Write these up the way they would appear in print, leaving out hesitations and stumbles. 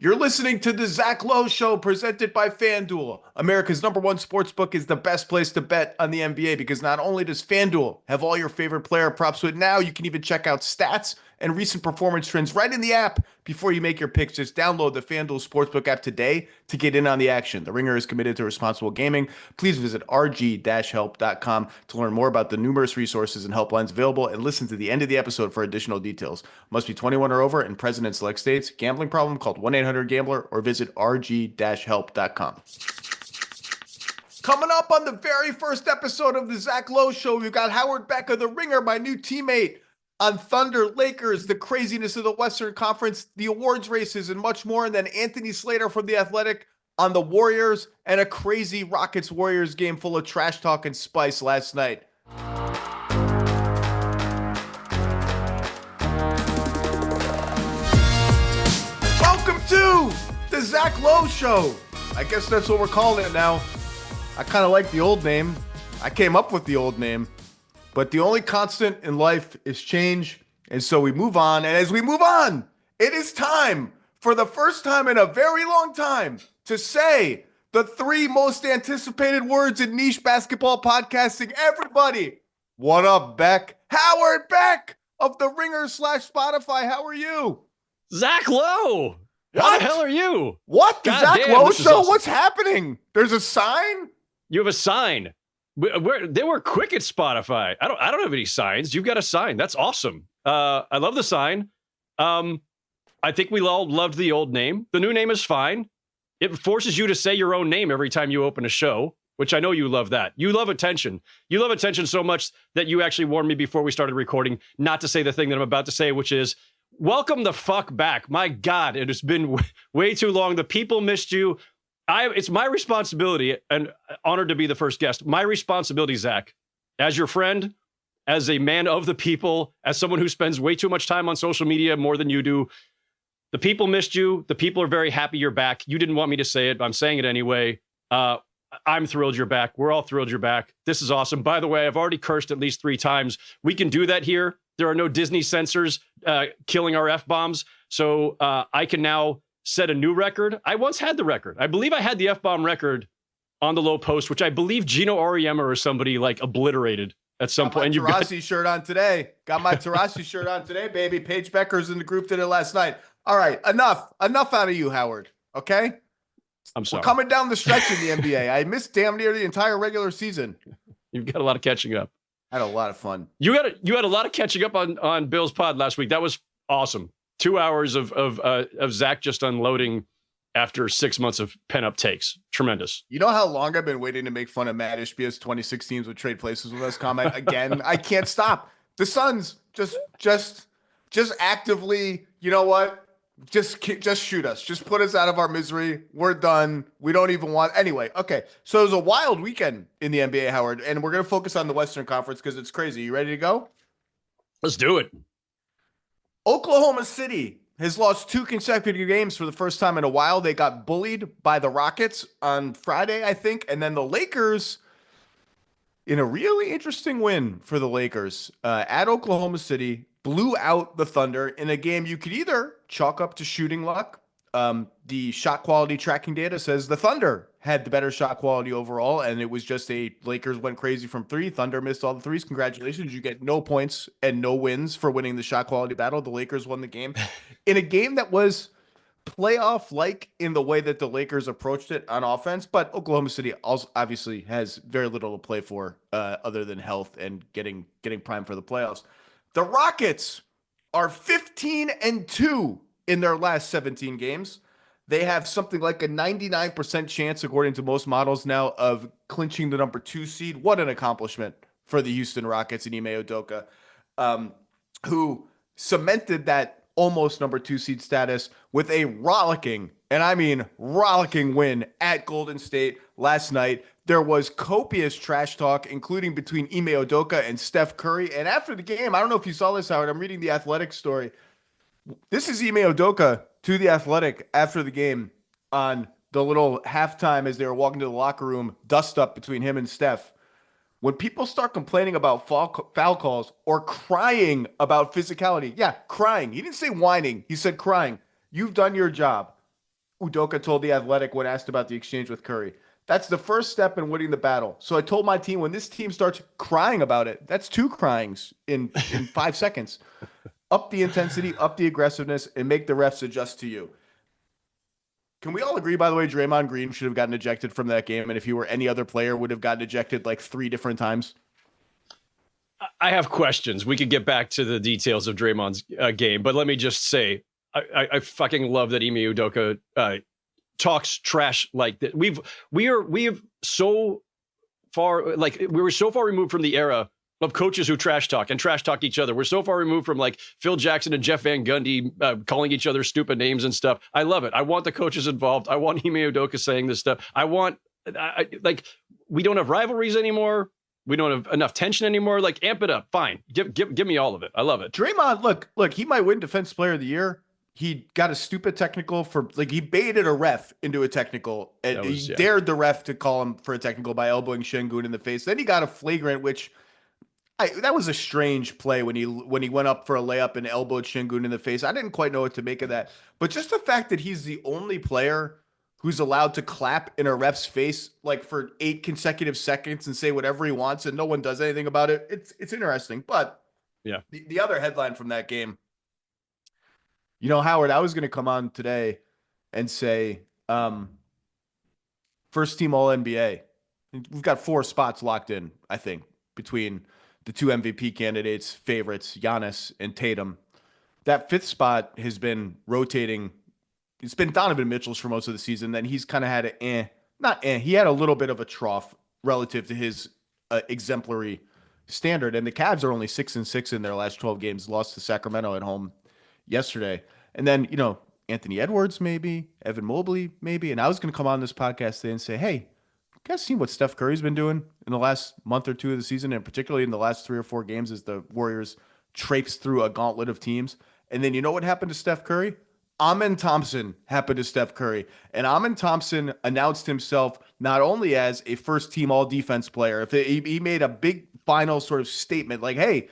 You're listening to the Zach Lowe Show presented by FanDuel. America's #1 sportsbook is the best place to bet on the NBA because not only does FanDuel have all your favorite player props, but now you can even check out stats and recent performance trends right in the app before you make your picks. Just download the FanDuel Sportsbook app today to get in on the action. The Ringer is committed to responsible gaming. Please visit rg-help.com to learn more about the numerous resources and helplines available and listen to the end of the episode for additional details. Must be 21 or over and present in select states. Gambling problem? Call 1-800-GAMBLER or visit rg-help.com. Coming up on the very first episode of the Zach Lowe Show, we've got Howard Beck of the Ringer, my new teammate, on Thunder, Lakers, the craziness of the Western Conference, the awards races, and much more. And then Anthony Slater from The Athletic on the Warriors and a crazy Rockets-Warriors game full of trash talk and spice last night. Welcome to the Zach Lowe Show. I guess that's what we're calling it now. I kind of like the old name. I came up with the old name. But the only constant in life is change, and so we move on. And as we move on, it is time, for the first time in a very long time, to say the three most anticipated words in niche basketball podcasting. Everybody, what up, Beck? Howard Beck of the Ringer/Spotify. How are you? Zach Lowe. What? How the hell are you? What? The God Zach damn, Lowe this is Show? awesome. What's happening? There's a sign? You have a sign. They were quick at Spotify. I don't have any signs. You've got a sign. That's awesome. I love the sign. I think we all loved the old name. The new name is fine. It forces you to say your own name every time you open a show, which I know you love that. You love attention. You love attention so much that you actually warned me before we started recording not to say the thing that I'm about to say, which is, welcome the fuck back. My God, it has been way too long. The people missed you. It's my responsibility, and honored to be the first guest, my responsibility, Zach, as your friend, as a man of the people, as someone who spends way too much time on social media, more than you do. The people missed you. The people are very happy you're back. You didn't want me to say it, but I'm saying it anyway. I'm thrilled you're back. We're all thrilled you're back. This is awesome. By the way, I've already cursed at least 3 times. We can do that here. There are no Disney censors killing our F-bombs. So I can now set a new record. I once had the record. I believe I had the F-bomb record on the Low Post, which I believe Gino Auriemma or somebody like obliterated at some point. Got my Taurasi shirt on today. Got my Taurasi shirt on today, baby. Paige Becker's in the group did it last night. All right, enough out of you, Howard. Okay? I'm sorry. We're coming down the stretch in the NBA. I missed damn near the entire regular season. You've got a lot of catching up. I had a lot of fun. You had a lot of catching up on Bill's pod last week. That was awesome. 2 hours of Zach just unloading after 6 months of pent-up takes. Tremendous. You know how long I've been waiting to make fun of Matt Ishbia's 2016s would trade places with us comment again? I can't stop. The Suns just actively, you know what? Just shoot us. Just put us out of our misery. We're done. We don't even want. Anyway, okay. So it was a wild weekend in the NBA, Howard, and we're going to focus on the Western Conference because it's crazy. You ready to go? Let's do it. Oklahoma City has lost 2 consecutive games for the first time in a while. They got bullied by the Rockets on Friday, I think. And then the Lakers, in a really interesting win for the Lakers, at Oklahoma City, blew out the Thunder in a game you could either chalk up to shooting luck. The shot quality tracking data says the Thunder had the better shot quality overall, and it was just Lakers went crazy from 3. Thunder missed all the threes. Congratulations. You get no points and no wins for winning the shot quality battle. The Lakers won the game in a game that was playoff-like in the way that the Lakers approached it on offense, but Oklahoma City also obviously has very little to play for other than health and getting primed for the playoffs. The Rockets are 15-2 in their last 17 games. They have something like a 99% chance, according to most models now, of clinching the number 2 seed. What an accomplishment for the Houston Rockets and Ime Udoka, who cemented that almost number 2 seed status with a rollicking, and I mean rollicking, win at Golden State last night. There was copious trash talk, including between Ime Udoka and Steph Curry. And after the game, I don't know if you saw this, Howard. I'm reading the Athletic story. This is Ime Udoka to the Athletic after the game on the little halftime as they were walking to the locker room, dust up between him and Steph. When people start complaining about foul calls or crying about physicality, yeah, crying. He didn't say whining. He said crying. You've done your job. Udoka told The Athletic when asked about the exchange with Curry. That's the first step in winning the battle. So I told my team, when this team starts crying about it, that's 2 cryings in 5 seconds. Up the intensity, up the aggressiveness, and make the refs adjust to you. Can we all agree, by the way, Draymond Green should have gotten ejected from that game, and if he were any other player, would have gotten ejected like 3 different times? I have questions. We could get back to the details of Draymond's game, but let me just say, I fucking love that Ime Udoka talks trash like that. We have so far, like, we were so far removed from the era of coaches who trash talk each other. We're so far removed from like Phil Jackson and Jeff Van Gundy calling each other stupid names and stuff. I love it. I want the coaches involved. I want Ime Udoka saying this stuff. Like, we don't have rivalries anymore. We don't have enough tension anymore. Like, amp it up. Fine. Give me all of it. I love it. Draymond, look, he might win Defense Player of the Year. He got a stupid technical for, like, he baited a ref into a technical, and he dared the ref to call him for a technical by elbowing Şengün in the face. Then he got a flagrant, which that was a strange play when he went up for a layup and elbowed Şengün in the face. I didn't quite know what to make of that. But just the fact that he's the only player who's allowed to clap in a ref's face like for 8 consecutive seconds and say whatever he wants and no one does anything about it. It's interesting. But yeah, the other headline from that game, Howard, I was going to come on today and say, first team All NBA. We've got 4 spots locked in, I think, between the 2 MVP candidates, favorites, Giannis and Tatum. That 5th spot has been rotating. It's been Donovan Mitchell's for most of the season. Then he's kind of had he had a little bit of a trough relative to his exemplary standard. And the Cavs are only 6-6 in their last 12 games, lost to Sacramento at home yesterday. And then, Anthony Edwards, maybe, Evan Mobley, maybe. And I was going to come on this podcast today and say, hey, you guys seen what Steph Curry's been doing in the last month or 2 of the season, and particularly in the last 3 or 4 games as the Warriors traipse through a gauntlet of teams? And then you know what happened to Steph Curry? Amen Thompson happened to Steph Curry. And Amen Thompson announced himself not only as a first-team all-defense player, he made a big final sort of statement like, hey,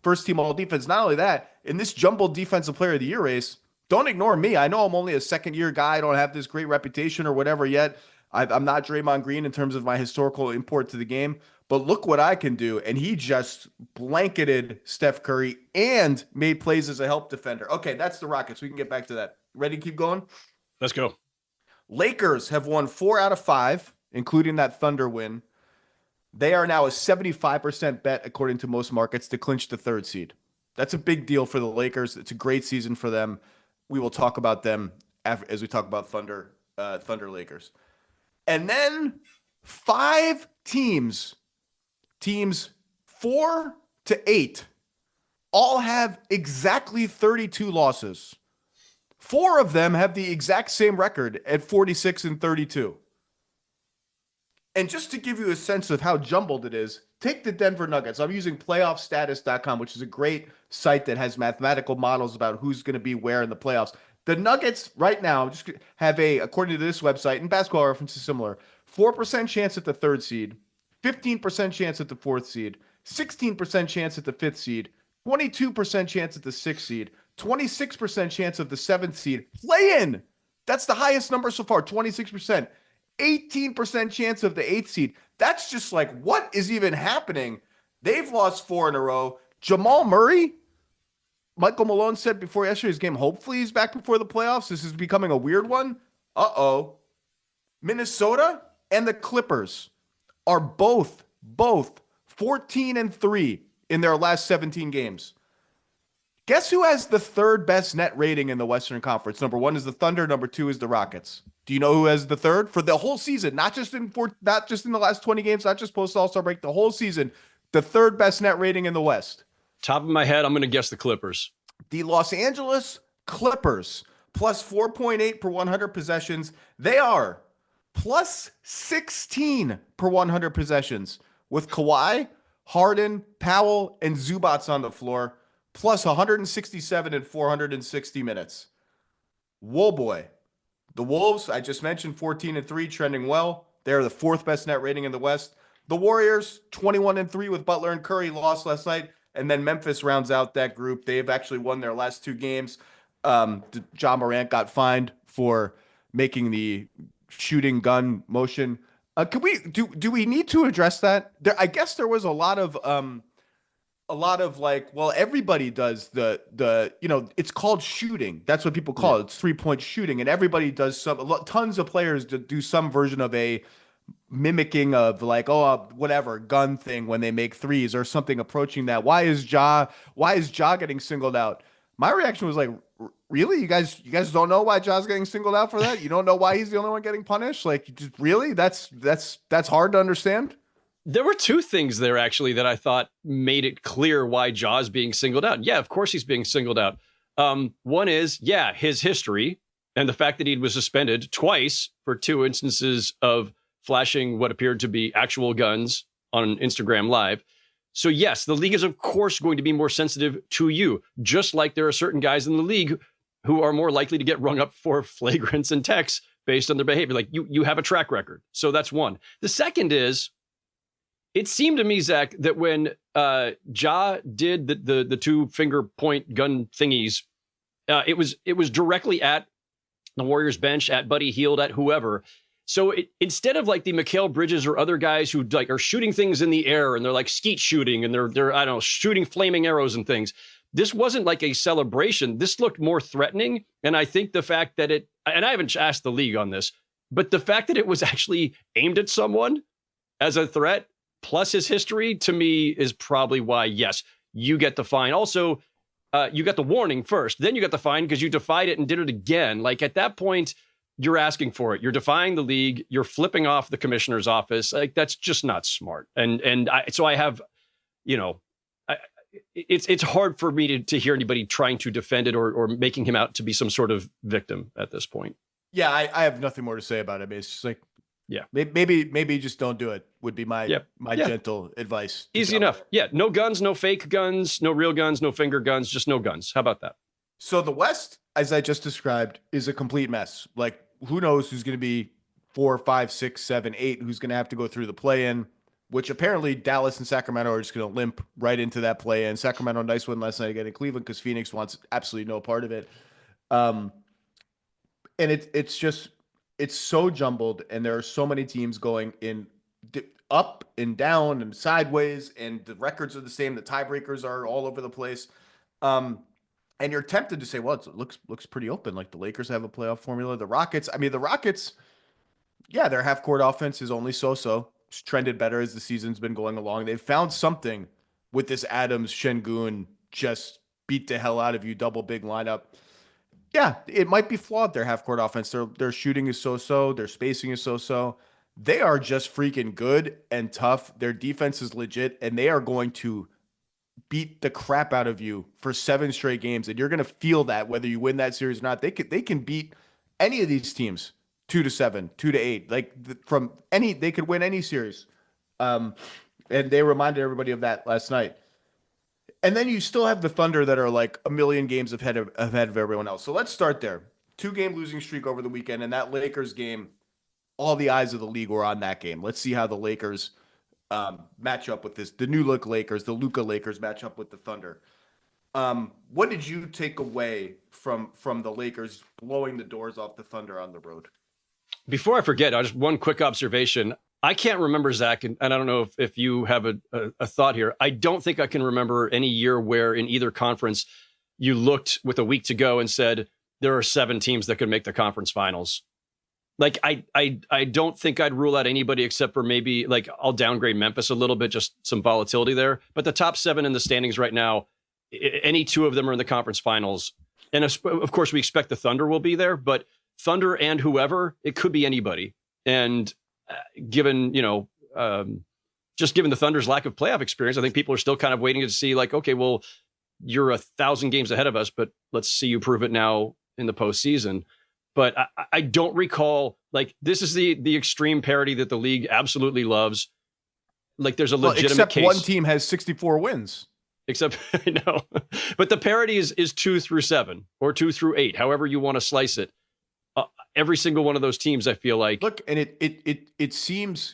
first-team all-defense. Not only that, in this jumbled defensive player of the year race, don't ignore me. I know I'm only a second-year guy. I don't have this great reputation or whatever yet. I'm not Draymond Green in terms of my historical import to the game, but look what I can do. And he just blanketed Steph Curry and made plays as a help defender. Okay, that's the Rockets. We can get back to that. Ready to keep going? Let's go. Lakers have won 4 out of 5, including that Thunder win. They are now a 75% bet, according to most markets, to clinch the 3rd seed. That's a big deal for the Lakers. It's a great season for them. We will talk about them as we talk about Thunder Lakers. And then 5 teams 4 to 8, all have exactly 32 losses. 4 of them have the exact same record at 46-32. And just to give you a sense of how jumbled it is, take the Denver Nuggets. I'm using playoffstatus.com, which is a great site that has mathematical models about who's going to be where in the playoffs. The Nuggets right now just have according to this website, and Basketball Reference is similar, 4% chance at the 3rd seed, 15% chance at the 4th seed, 16% chance at the 5th seed, 22% chance at the 6th seed, 26% chance of the 7th seed. Play in. That's the highest number so far, 26%. 18% chance of the 8th seed. That's just like, what is even happening? They've lost 4 in a row. Jamal Murray, Michael Malone said before yesterday's game, hopefully he's back before the playoffs. This is becoming a weird one. Minnesota and the Clippers are both 14-3 in their last 17 games. Guess who has the 3rd best net rating in the Western Conference? Number 1 is the Thunder. Number 2 is the Rockets. Do you know who has the 3rd for the whole season? Not just in the last 20 games, not just post All-Star break, the whole season. The 3rd best net rating in the West. Top of my head, I'm going to guess the Clippers. The Los Angeles Clippers, plus 4.8 per 100 possessions. They are plus 16 per 100 possessions with Kawhi, Harden, Powell, and Zubats on the floor, plus 167 in 460 minutes. Whoa, boy. The Wolves, I just mentioned, 14-3, trending well. They're the 4th best net rating in the West. The Warriors, 21-3 with Butler and Curry, lost last night. And then Memphis rounds out that group. They've actually won their last 2 games. Ja Morant got fined for making the shooting gun motion. Can we do we need to address that? I guess there was a lot of like, well, everybody does it's called shooting. That's what people call it. It's 3-point shooting, and everybody does tons of players do some version of a mimicking of like, whatever gun thing when they make threes or something approaching that. Why is Ja getting singled out? My reaction was like, really? You guys don't know why Ja's getting singled out for that? You don't know why he's the only one getting punished? Like, really? That's hard to understand. There were two things there actually that I thought made it clear why Ja's being singled out. Yeah, of course he's being singled out. One is, his history and the fact that he was suspended twice for 2 instances of flashing what appeared to be actual guns on Instagram Live. So yes, the league is of course going to be more sensitive to you, just like there are certain guys in the league who are more likely to get rung up for flagrants and techs based on their behavior. Like you have a track record. So that's one. The second is, it seemed to me, Zach, that when Ja did the 2-finger point gun thingies, it was directly at the Warriors bench, at Buddy Hield, at whoever. So instead of like the Mikal Bridges or other guys who like are shooting things in the air and they're like skeet shooting and they're I don't know, shooting flaming arrows and things, this wasn't like a celebration. This looked more threatening. And I think the fact that and I haven't asked the league on this, but the fact that it was actually aimed at someone as a threat, plus his history, to me is probably why, yes, you get the fine. Also, you got the warning first, then you got the fine because you defied it and did it again. Like at that point, you're asking for it. You're defying the league. You're flipping off the commissioner's office. Like that's just not smart. So I have, it's hard for me to hear anybody trying to defend it or making him out to be some sort of victim at this point. Yeah, I have nothing more to say about it. It's just like, yeah, maybe just don't do it would be my gentle advice. Easy enough. Yeah, no guns, no fake guns, no real guns, no finger guns, just no guns. How about that? So the West, as I just described, is a complete mess. Like, who knows who's going to be 4, 5, 6, 7, 8, who's going to have to go through the play-in, which apparently Dallas and Sacramento are just going to limp right into that play-in. Sacramento, nice win last night again in Cleveland because Phoenix wants absolutely no part of it. And it's so jumbled, and there are so many teams going in up and down and sideways, and the records are the same. The tiebreakers are all over the place. And you're tempted to say, well, it looks pretty open. Like the Lakers have a playoff formula. The Rockets, their half-court offense is only so-so. It's trended better as the season's been going along. They've found something with this Adams, Şengün, just beat the hell out of you, double big lineup. Yeah, it might be flawed, their half-court offense. Their shooting is so-so. Their spacing is so-so. They are just freaking good and tough. Their defense is legit, and they are going to beat the crap out of you for 7 straight games, and you're going to feel that whether you win that series or not. They can beat any of these teams 2-7, 2-8. Like they could win any series. And they reminded everybody of that last night. And then you still have the Thunder that are like a million games ahead of everyone else. So let's start there. 2-game losing streak over the weekend, and that Lakers game, all the eyes of the league were on that game. Let's see how the Lakers match up with this. The new look Lakers, the Luka Lakers match up with the Thunder. What did you take away from the Lakers blowing the doors off the Thunder on the road? Before I forget, just one quick observation. I can't remember, Zach, and I don't know if you have a thought here. I don't think I can remember any year where in either conference you looked with a week to go and said, there are 7 teams that could make the conference finals. Like, I don't think I'd rule out anybody except for maybe, like, I'll downgrade Memphis a little bit, just some volatility there. But the top 7 in the standings right now, any 2 of them are in the conference finals. And of course, we expect the Thunder will be there, but Thunder and whoever, it could be anybody. And given the Thunder's lack of playoff experience, I think people are still kind of waiting to see, like, okay, well, you're 1,000 games ahead of us, but let's see you prove it now in the postseason. But I don't recall, like, this is the extreme parity that the league absolutely loves. Like, there's a legitimate case. One team has 64 wins. Except, I know. But the parity is 2-7 or 2-8, however you want to slice it. Every single one of those teams, I feel like. Look, and it seems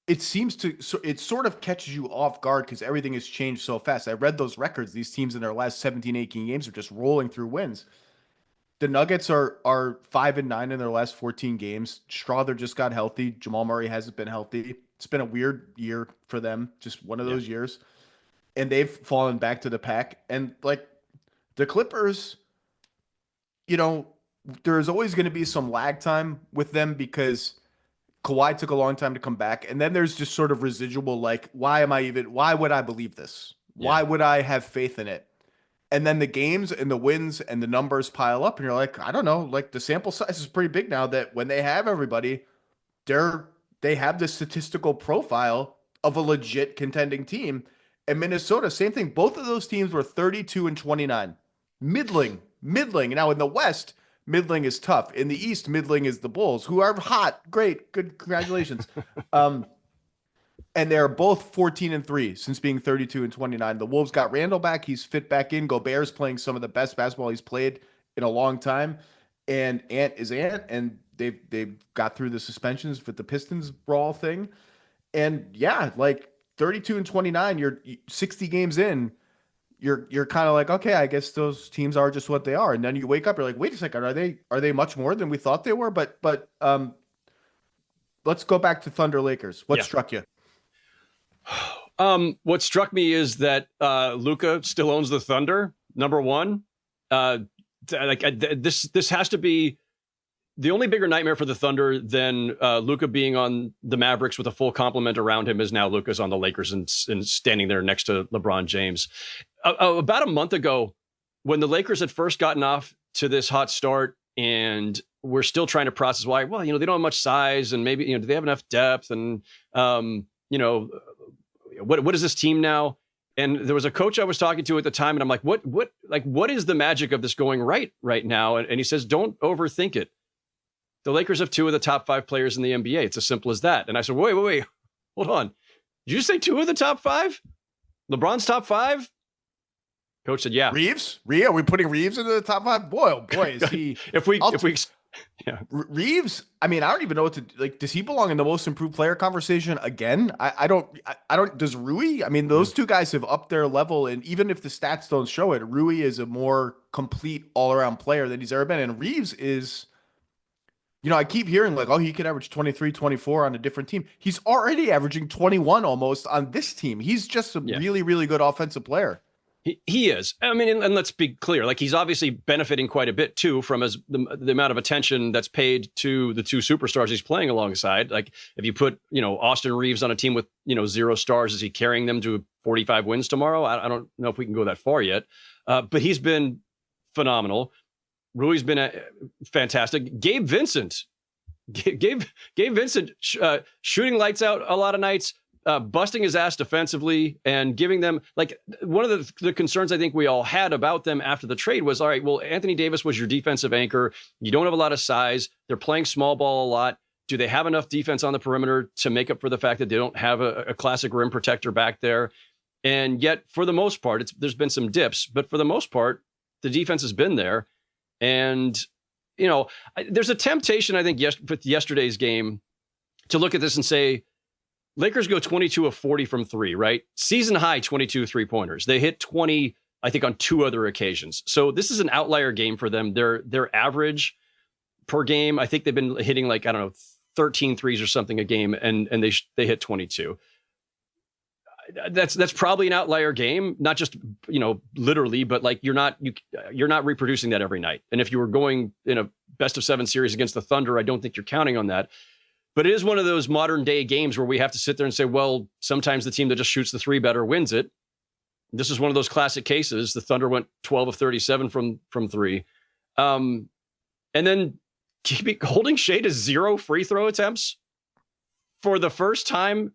to, so it sort of catches you off guard because everything has changed so fast. I read those records. These teams in their last 17, 18 games are just rolling through wins. The Nuggets are 5-9 in their last 14 games. Strawther just got healthy. Jamal Murray hasn't been healthy. It's been a weird year for them, just one of those years. And they've fallen back to the pack. And like the Clippers, you know, there's always going to be some lag time with them because Kawhi took a long time to come back. And then there's just sort of residual, like, why would I believe this? Why would I have faith in it? And then the games and the wins and the numbers pile up, and you're like, I don't know, like the sample size is pretty big now that when they have everybody, they have the statistical profile of a legit contending team. And Minnesota, same thing. Both of those teams were 32-29. Middling. Now in the West, middling is tough. In the East, middling is the Bulls, who are hot. Great. Good. Congratulations. And they're both 14-3 since being 32-29. The Wolves got Randall back. He's fit back in. Gobert's playing some of the best basketball he's played in a long time. And Ant is Ant. And they've got through the suspensions with the Pistons brawl thing. And yeah, like 32-29, you're 60 games in. You're kind of like, okay, I guess those teams are just what they are. And then you wake up, you're like, wait a second, are they much more than we thought they were? But let's go back to Thunder Lakers. What struck you? What struck me is that Luka still owns the Thunder. Number one, this has to be the only bigger nightmare for the Thunder than Luka being on the Mavericks with a full complement around him is now Luka's on the Lakers and standing there next to LeBron James. About a month ago, when the Lakers had first gotten off to this hot start and we're still trying to process why, well, they don't have much size and maybe, do they have enough depth and, what is this team now? And there was a coach I was talking to at the time, and I'm like, what is the magic of this going right now? And he says, don't overthink it. The Lakers have two of the top 5 players in the NBA. It's as simple as that. And I said, wait, hold on. Did you say 2 of the top 5? LeBron's top 5? Coach said, yeah. Reeves? Are we putting Reeves into the top 5? Boy, oh boy, is he. Reeves, I mean, I don't even know what to like. Does he belong in the most improved player conversation again? I don't. Does Rui? I mean, those two guys have upped their level, and even if the stats don't show it, Rui is a more complete all around player than he's ever been. And Reeves is, I keep hearing like, oh, he could average 23, 24 on a different team. He's already averaging 21 almost on this team. He's just a really, really good offensive player. He is. I mean, and let's be clear, like he's obviously benefiting quite a bit too from the amount of attention that's paid to the 2 superstars he's playing alongside. Like if you put, Austin Reeves on a team with, 0 stars, is he carrying them to 45 wins tomorrow? I don't know if we can go that far yet, but he's been phenomenal. Rui's been fantastic. Gabe Vincent shooting lights out a lot of nights. Busting his ass defensively and giving them like one of the concerns I think we all had about them after the trade was, all right, well, Anthony Davis was your defensive anchor. You don't have a lot of size. They're playing small ball a lot. Do they have enough defense on the perimeter to make up for the fact that they don't have a classic rim protector back there? And yet for the most part, there's been some dips, but for the most part, the defense has been there. And, there's a temptation, I think, with yesterday's game to look at this and say, Lakers go 22 of 40 from 3, right? Season high 22 3-pointers. They hit 20, I think, on 2 other occasions. So this is an outlier game for them. Their average per game, I think they've been hitting like, 13 threes or something a game, and they hit 22. That's probably an outlier game, not just, literally, but like you're not reproducing that every night. And if you were going in a best of 7 series against the Thunder, I don't think you're counting on that. But it is one of those modern day games where we have to sit there and say, well, sometimes the team that just shoots the 3 better wins it. This is one of those classic cases. The Thunder went 12 of 37 from 3. And then holding Shea to 0 free throw attempts for the first time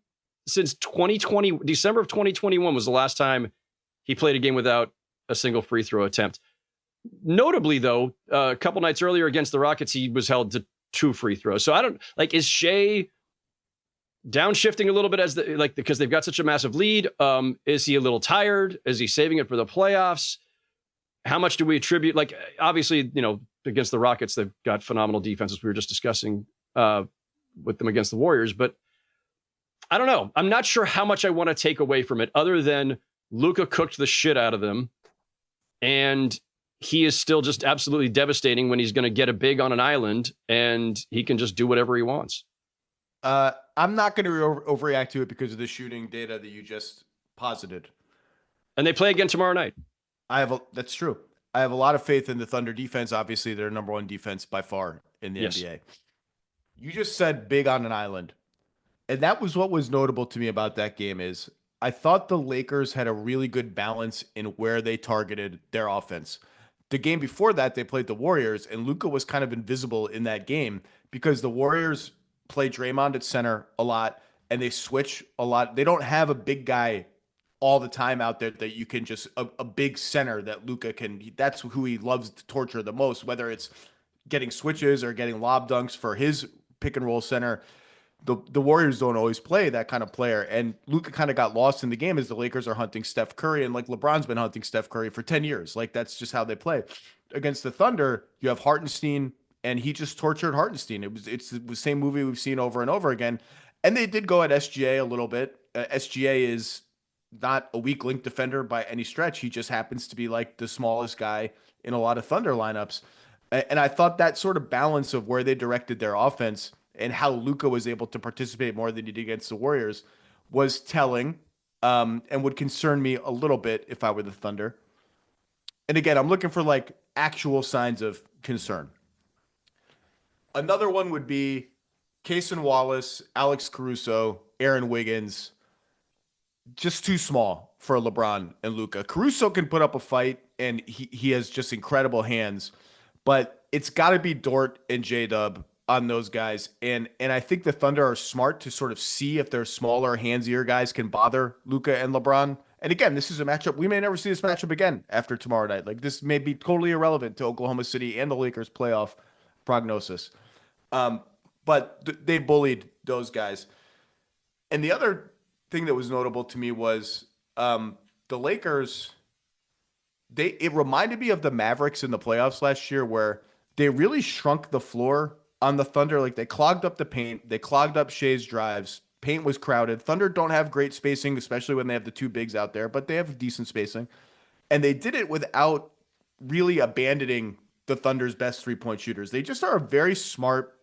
since 2020, December of 2021 was the last time he played a game without a single free throw attempt. Notably, though, a couple nights earlier against the Rockets, he was held to 2 free throws. So I don't like, is Shea downshifting a little bit because they've got such a massive lead? Is he a little tired? Is he saving it for the playoffs? How much do we attribute? Like, obviously, against the Rockets, they've got phenomenal defenses. We were just discussing with them against the Warriors, but I don't know. I'm not sure how much I want to take away from it other than Luka cooked the shit out of them. And he is still just absolutely devastating when he's going to get a big on an island and he can just do whatever he wants. I'm not going to overreact to it because of the shooting data that you just posited. And they play again tomorrow night. That's true. I have a lot of faith in the Thunder defense. Obviously, they're number one defense by far in the NBA. You just said big on an island. And that was what was notable to me about that game is I thought the Lakers had a really good balance in where they targeted their offense. The game before that, they played the Warriors, and Luka was kind of invisible in that game because the Warriors play Draymond at center a lot, and they switch a lot. They don't have a big guy all the time out there that you can just a big center that Luka can. That's who he loves to torture the most, whether it's getting switches or getting lob dunks for his pick and roll center. The Warriors don't always play that kind of player, and Luka kind of got lost in the game as the Lakers are hunting Steph Curry, and like LeBron's been hunting Steph Curry for 10 years. Like that's just how they play. Against the Thunder, you have Hartenstein, and he just tortured Hartenstein. It's the same movie we've seen over and over again, and they did go at SGA a little bit. SGA is not a weak link defender by any stretch. He just happens to be like the smallest guy in a lot of Thunder lineups, and I thought that sort of balance of where they directed their offense and how Luka was able to participate more than he did against the Warriors was telling, and would concern me a little bit if I were the Thunder. And again, I'm looking for like actual signs of concern. Another one would be Cason Wallace, Alex Caruso, Aaron Wiggins. Just too small for LeBron and Luka. Caruso can put up a fight, and he has just incredible hands, but it's got to be Dort and J-Dub on those guys. And I think the Thunder are smart to sort of see if their smaller, handsier guys can bother Luka and LeBron. And again, this is a matchup. We may never see this matchup again after tomorrow night. Like this may be totally irrelevant to Oklahoma City and the Lakers playoff prognosis. But they bullied those guys. And the other thing that was notable to me was the Lakers, it reminded me of the Mavericks in the playoffs last year where they really shrunk the floor on the Thunder. Like they clogged up the paint. They clogged up Shea's drives. Paint was crowded. Thunder don't have great spacing, especially when they have the two bigs out there, but they have decent spacing. And they did it without really abandoning the Thunder's best three-point shooters. They just are a very smart,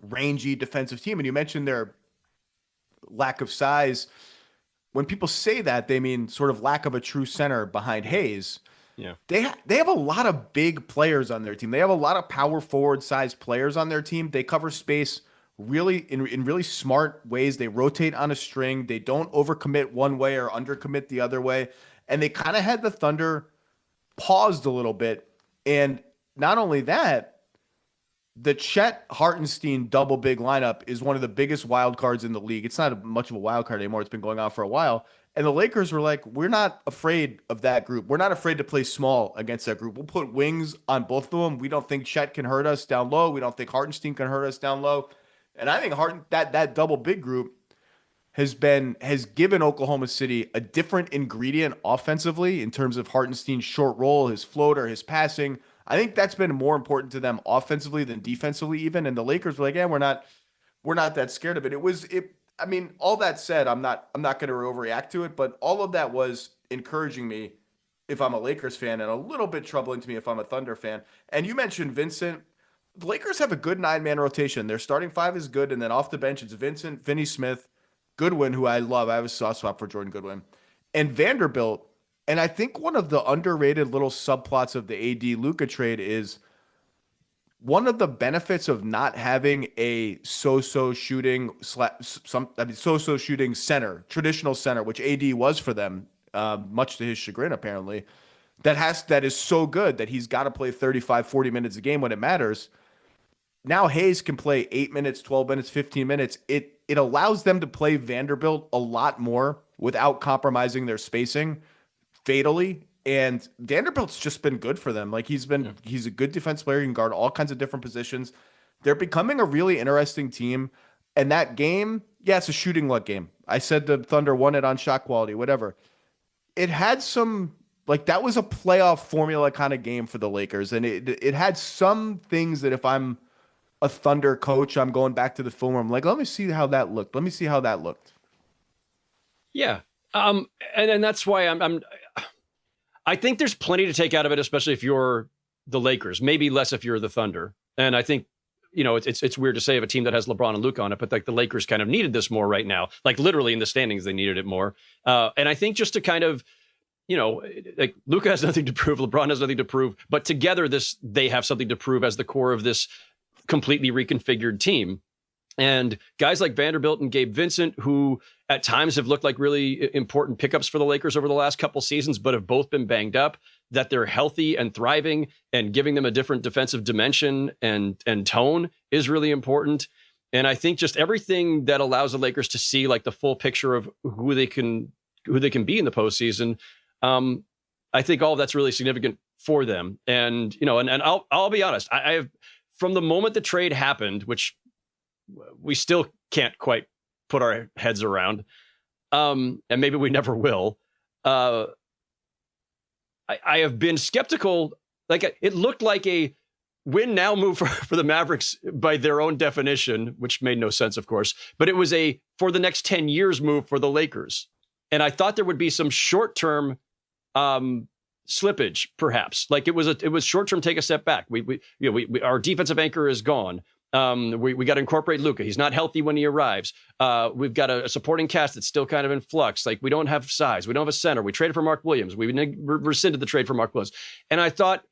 rangy defensive team. And you mentioned their lack of size. When people say that, they mean sort of lack of a true center behind Hayes. Yeah. They have a lot of big players on their team. They have a lot of power forward sized players on their team. They cover space really in really smart ways. They rotate on a string. They don't overcommit one way or undercommit the other way. And they kind of had the Thunder paused a little bit. And not only that, the Chet Hartenstein double big lineup is one of the biggest wild cards in the league. It's not much of a wild card anymore. It's been going on for a while. And the Lakers were like, we're not afraid of that group. We're not afraid to play small against that group. We'll put wings on both of them. We don't think Chet can hurt us down low. We don't think Hartenstein can hurt us down low. And I think that double big group has given Oklahoma City a different ingredient offensively in terms of Hartenstein's short roll, his floater, his passing. I think that's been more important to them offensively than defensively even. And the Lakers were like, yeah, we're not that scared of it. I mean, all that said, I'm not going to overreact to it, but all of that was encouraging me if I'm a Lakers fan and a little bit troubling to me if I'm a Thunder fan. And you mentioned Vincent. The Lakers have a good 9-man rotation. Their starting five is good, and then off the bench it's Vincent, Finney-Smith, Goodwin, who I love. I have a soft spot for Jordan Goodwin, and Vanderbilt. And I think one of the underrated little subplots of the AD Luka trade is one of the benefits of not having a so-so shooting center, traditional center, which AD was for them, much to his chagrin apparently. That is so good that he's got to play 35, 40 minutes a game when it matters. Now Hayes can play 8 minutes, 12 minutes, 15 minutes. It allows them to play Vanderbilt a lot more without compromising their spacing fatally. And Vanderbilt's just been good for them. Like he's a good defense player. He can guard all kinds of different positions. They're becoming a really interesting team. And that game, yeah, it's a shooting luck game. I said the Thunder won it on shot quality, whatever. It had some, like that was a playoff formula kind of game for the Lakers. And it had some things that if I'm a Thunder coach, I'm going back to the film room. Like, let me see how that looked. Yeah. And that's why I think there's plenty to take out of it, especially if you're the Lakers. Maybe less if you're the Thunder. And I think, it's weird to say of a team that has LeBron and Luka on it, but like the Lakers kind of needed this more right now. Like literally in the standings, they needed it more. And I think just to kind of, like Luka has nothing to prove, LeBron has nothing to prove, but together they have something to prove as the core of this completely reconfigured team. And guys like Vanderbilt and Gabe Vincent, who at times have looked like really important pickups for the Lakers over the last couple seasons, but have both been banged up, that they're healthy and thriving and giving them a different defensive dimension and tone is really important. And I think just everything that allows the Lakers to see like the full picture of who they can be in the postseason. I think all of that's really significant for them. And, and I'll be honest, I have, from the moment the trade happened, which we still can't quite put our heads around, and maybe we never will. I have been skeptical. Like it looked like a win now move for the Mavericks by their own definition, which made no sense, of course. But it was a for the next 10 years move for the Lakers, and I thought there would be some short term slippage, perhaps. Like it was short term. Take a step back. We our defensive anchor is gone. We got to incorporate Luka. He's not healthy when he arrives. We've got a supporting cast that's still kind of in flux. Like we don't have size. We don't have a center. We traded for Mark Williams. We rescinded the trade for Mark Williams. And I thought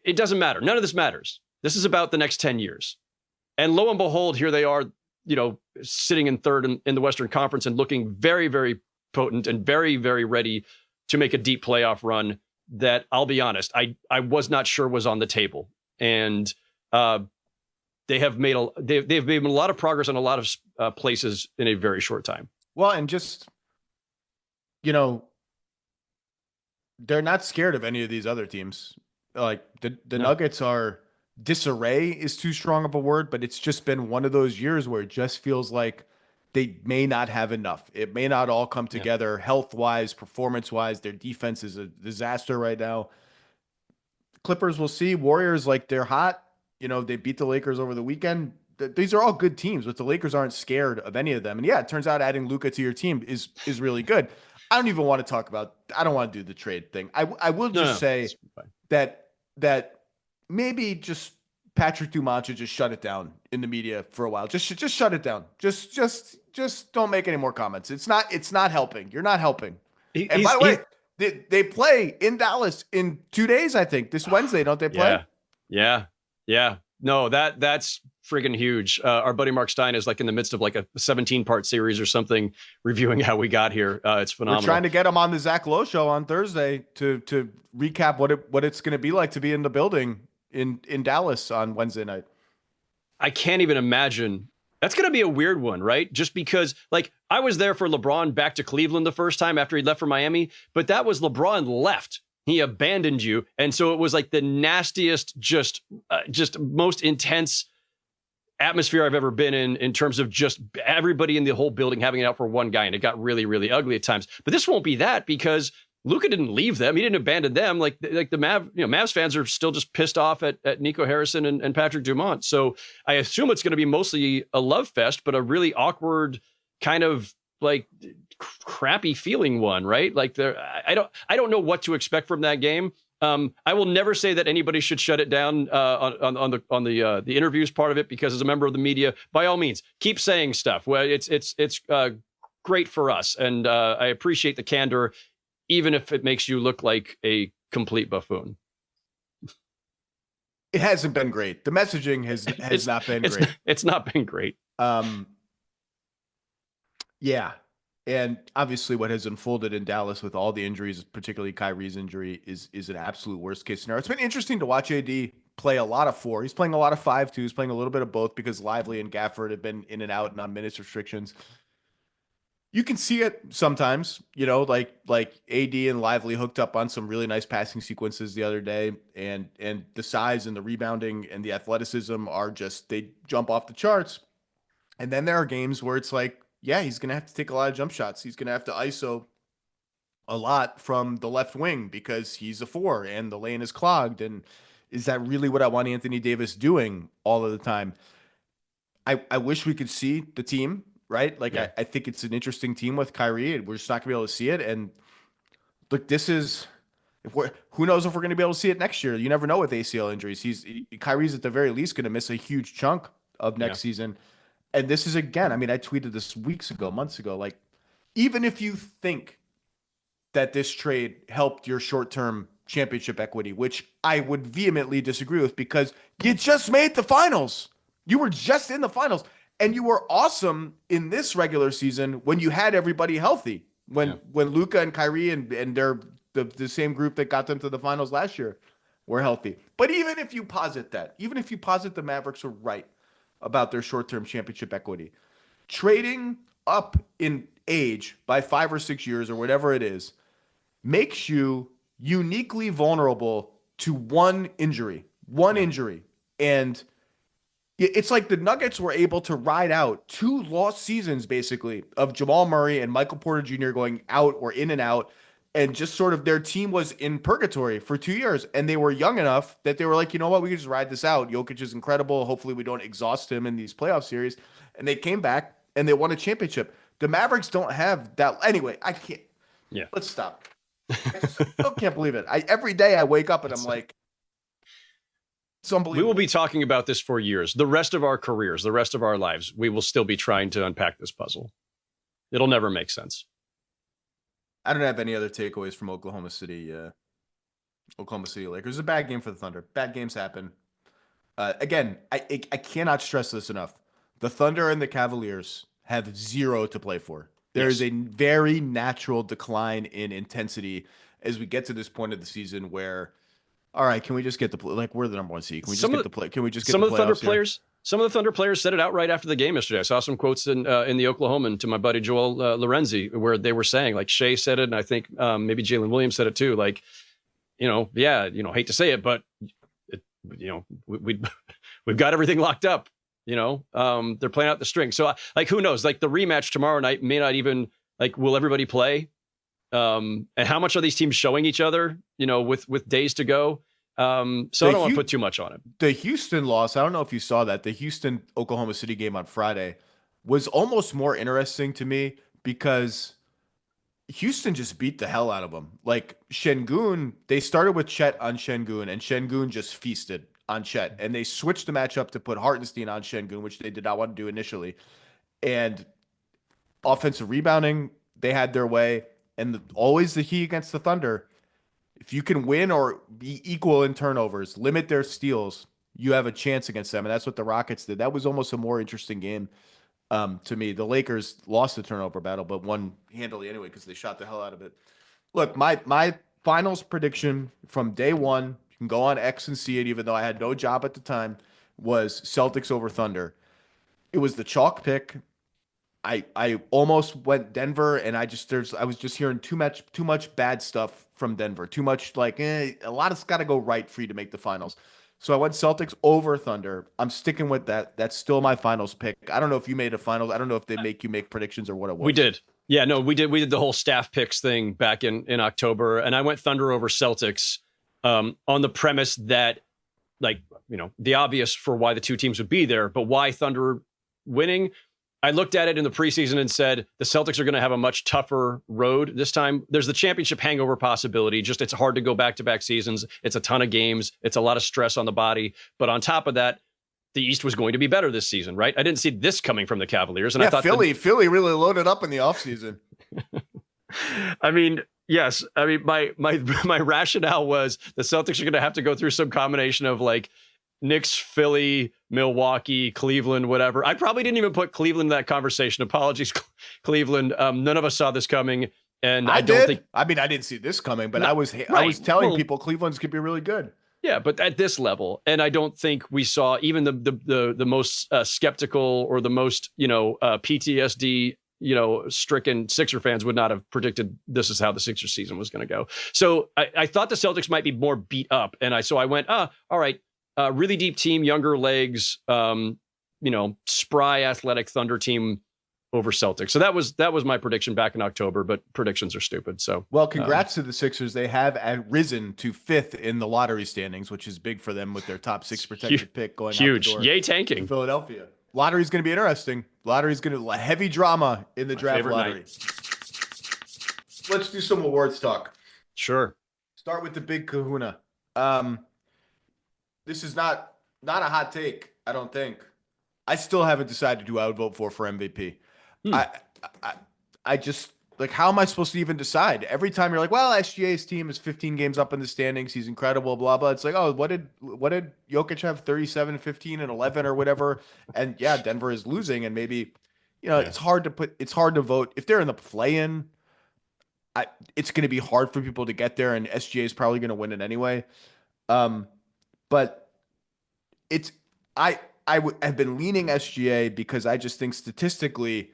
it doesn't matter. None of this matters. This is about the next 10 years. And lo and behold, here they are, sitting in third in the Western Conference and looking very, very potent and very, very ready to make a deep playoff run that, I'll be honest, I was not sure was on the table. And, they've made a lot of progress in a lot of places in a very short time. Well, and just, they're not scared of any of these other teams. Like the Nuggets are, disarray is too strong of a word, but it's just been one of those years where it just feels like they may not have enough. It may not all come together health-wise, performance-wise. Their defense is a disaster right now. Clippers, we'll see. Warriors, like they're hot. They beat the Lakers over the weekend. These are all good teams, but the Lakers aren't scared of any of them. And yeah, it turns out adding Luka to your team is really good. I don't even want to talk about, I don't want to do the trade thing. I will just say that maybe just Patrick Dumont should just shut it down in the media for a while. Just shut it down. Just don't make any more comments. It's not helping. You're not helping. And by the way, they play in Dallas in 2 days, I think. This Wednesday, don't they play? Yeah. No, that's friggin' huge. Our buddy Mark Stein is like in the midst of like a 17-part series or something reviewing how we got here. It's phenomenal. We're trying to get him on the Zach Lowe show on Thursday to recap what it's going to be like to be in the building in Dallas on Wednesday night. I can't even imagine. That's going to be a weird one, right? Just because like I was there for LeBron back to Cleveland the first time after he left for Miami, but that was LeBron left. He abandoned you. And so it was like the nastiest, just most intense atmosphere I've ever been in terms of just everybody in the whole building having it out for one guy. And it got really, really ugly at times. But this won't be that because Luka didn't leave them. He didn't abandon them. Like the Mavs fans are still just pissed off at Nico Harrison and Patrick Dumont. So I assume it's going to be mostly a love fest, but a really awkward kind of like crappy feeling one, right? Like I don't know what to expect from that game. I will never say that anybody should shut it down on the interviews part of it, because as a member of the media, by all means, keep saying stuff. Well, it's great for us, and I appreciate the candor, even if it makes you look like a complete buffoon. It hasn't been great. The messaging has not been great. It's not been great. Yeah. And obviously what has unfolded in Dallas with all the injuries, particularly Kyrie's injury, is an absolute worst case scenario. It's been interesting to watch AD play a lot of 4. He's playing a lot of 5 too. He's playing a little bit of both because Lively and Gafford have been in and out and on minutes restrictions. You can see it sometimes, like AD and Lively hooked up on some really nice passing sequences the other day, and the size and the rebounding and the athleticism are just, they jump off the charts. And then there are games where it's like, yeah, he's going to have to take a lot of jump shots. He's going to have to ISO a lot from the left wing because he's a 4 and the lane is clogged. And is that really what I want Anthony Davis doing all of the time? I wish we could see the team, right? Like, yeah. I think it's an interesting team with Kyrie, and we're just not going to be able to see it. And look, this is Who knows if we're going to be able to see it next year? You never know with ACL injuries. Kyrie's at the very least going to miss a huge chunk of next season. And this is, again, I mean, I tweeted this months ago, like, even if you think that this trade helped your short-term championship equity, which I would vehemently disagree with, because you just made the finals. You were just in the finals, and you were awesome in this regular season when you had everybody healthy. When Luka and Kyrie and they're the same group that got them to the finals last year were healthy. But even if you posit the Mavericks were right about their short-term championship equity, trading up in age by 5 or 6 years or whatever it is makes you uniquely vulnerable to one injury. And it's like the Nuggets were able to ride out 2 lost seasons, basically, of Jamal Murray and Michael Porter Jr. going out or in and out. And just sort of their team was in purgatory for 2 years. And they were young enough that they were like, you know what, we can just ride this out. Jokic is incredible. Hopefully we don't exhaust him in these playoff series. And they came back and they won a championship. The Mavericks don't have that. Anyway, I can't. Yeah. Let's stop. I still can't believe it. Every day I wake up and I'm like, it's unbelievable. We will be talking about this for years. The rest of our careers, the rest of our lives, we will still be trying to unpack this puzzle. It'll never make sense. I don't have any other takeaways from Oklahoma City Lakers. It's a bad game for the Thunder. Bad games happen. Again, I cannot stress this enough. The Thunder and the Cavaliers have 0 to play for. There is a very natural decline in intensity as we get to this point of the season where, all right, can we just get the play? Like, we're the number 1 seed. Can we just get the play? Can we just get some the of the Thunder playoffs here? players? Some of the Thunder players said it out right after the game yesterday. I saw some quotes in the Oklahoman to my buddy Joel Lorenzi, where they were saying, like, Shea said it, and I think maybe Jalen Williams said it too. Like, hate to say it, but we've got everything locked up. They're playing out the string. So, like, who knows? Like, the rematch tomorrow night may not even, like, will everybody play? And how much are these teams showing each other? With days to go. So I don't want to put too much on it. The Houston loss, I don't know if you saw that. The Houston Oklahoma City game on Friday was almost more interesting to me because Houston just beat the hell out of them. Like, Şengün, they started with Chet on Şengün, and Şengün just feasted on Chet. And they switched the matchup to put Hartenstein on Şengün, which they did not want to do initially. And offensive rebounding, they had their way. And always the key against the Thunder, if you can win or be equal in turnovers, limit their steals, you have a chance against them. And that's what the Rockets did. That was almost a more interesting game to me. The Lakers lost the turnover battle, but won handily anyway because they shot the hell out of it. Look, my finals prediction from day one, you can go on X and see it, even though I had no job at the time, was Celtics over Thunder. It was the chalk pick. I almost went Denver, and I was just hearing too much bad stuff from Denver. Too much a lot has got to go right for you to make the finals. So I went Celtics over Thunder. I'm sticking with that. That's still my finals pick. I don't know if you made a finals. I don't know if they make you make predictions or what it was. We did. Yeah, no, we did. We did the whole staff picks thing back in October, and I went Thunder over Celtics on the premise that, the obvious for why the two teams would be there, but why Thunder winning. I looked at it in the preseason and said the Celtics are going to have a much tougher road this time. There's the championship hangover possibility. Just it's hard to go back-to-back seasons. It's a ton of games. It's a lot of stress on the body. But on top of that, the East was going to be better this season, right? I didn't see this coming from the Cavaliers. And I thought Philly really loaded up in the offseason. I mean, yes. I mean, my rationale was the Celtics are going to have to go through some combination of Knicks, Philly, Milwaukee, Cleveland, whatever. I probably didn't even put Cleveland in that conversation. Apologies, Cleveland. None of us saw this coming, and I don't think. I mean, I didn't see this coming, but I was telling people Cleveland's could be really good. Yeah, but at this level, and I don't think we saw even the most skeptical or the most PTSD stricken Sixer fans would not have predicted this is how the Sixer season was going to go. So I thought the Celtics might be more beat up, and I went, all right. Really deep team, younger legs, spry athletic Thunder team over Celtics. So that was my prediction back in October, but predictions are stupid. So, well, congrats to the Sixers. They have risen to 5th in the lottery standings, which is big for them with their top 6 protected pick going huge. Out the door. Yay, tanking. In Philadelphia. Lottery's going to be interesting. Lottery's going to heavy drama in the draft lottery. Let's do some awards talk. Sure. Start with the big kahuna. This is not a hot take, I don't think. I still haven't decided who I would vote for MVP. I, I I just like, how am I supposed to even decide? Every time you're like, well, SGA's team is 15 games up in the standings, he's incredible, blah blah. It's like, oh, what did Jokic have? 37, 15, and 11 or whatever. And yeah, Denver is losing, and maybe it's hard to vote if they're in the play-in. It's going to be hard for people to get there, and SGA is probably going to win it anyway. But I have been leaning SGA because I just think statistically,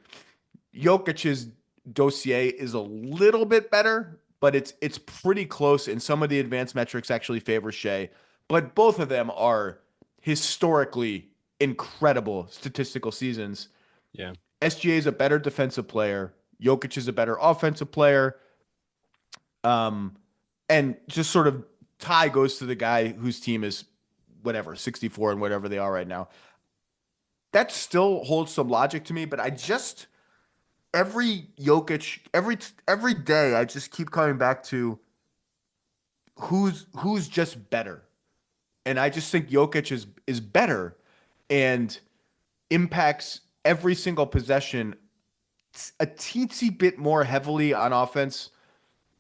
Jokic's dossier is a little bit better, but it's pretty close, and some of the advanced metrics actually favor Shea. But both of them are historically incredible statistical seasons. Yeah. SGA is a better defensive player. Jokic is a better offensive player. And just sort of tie goes to the guy whose team is whatever, 64 and whatever they are right now. That still holds some logic to me, but every Jokic, every day, I just keep coming back to who's just better. And I just think Jokic is better and impacts every single possession a teensy bit more heavily on offense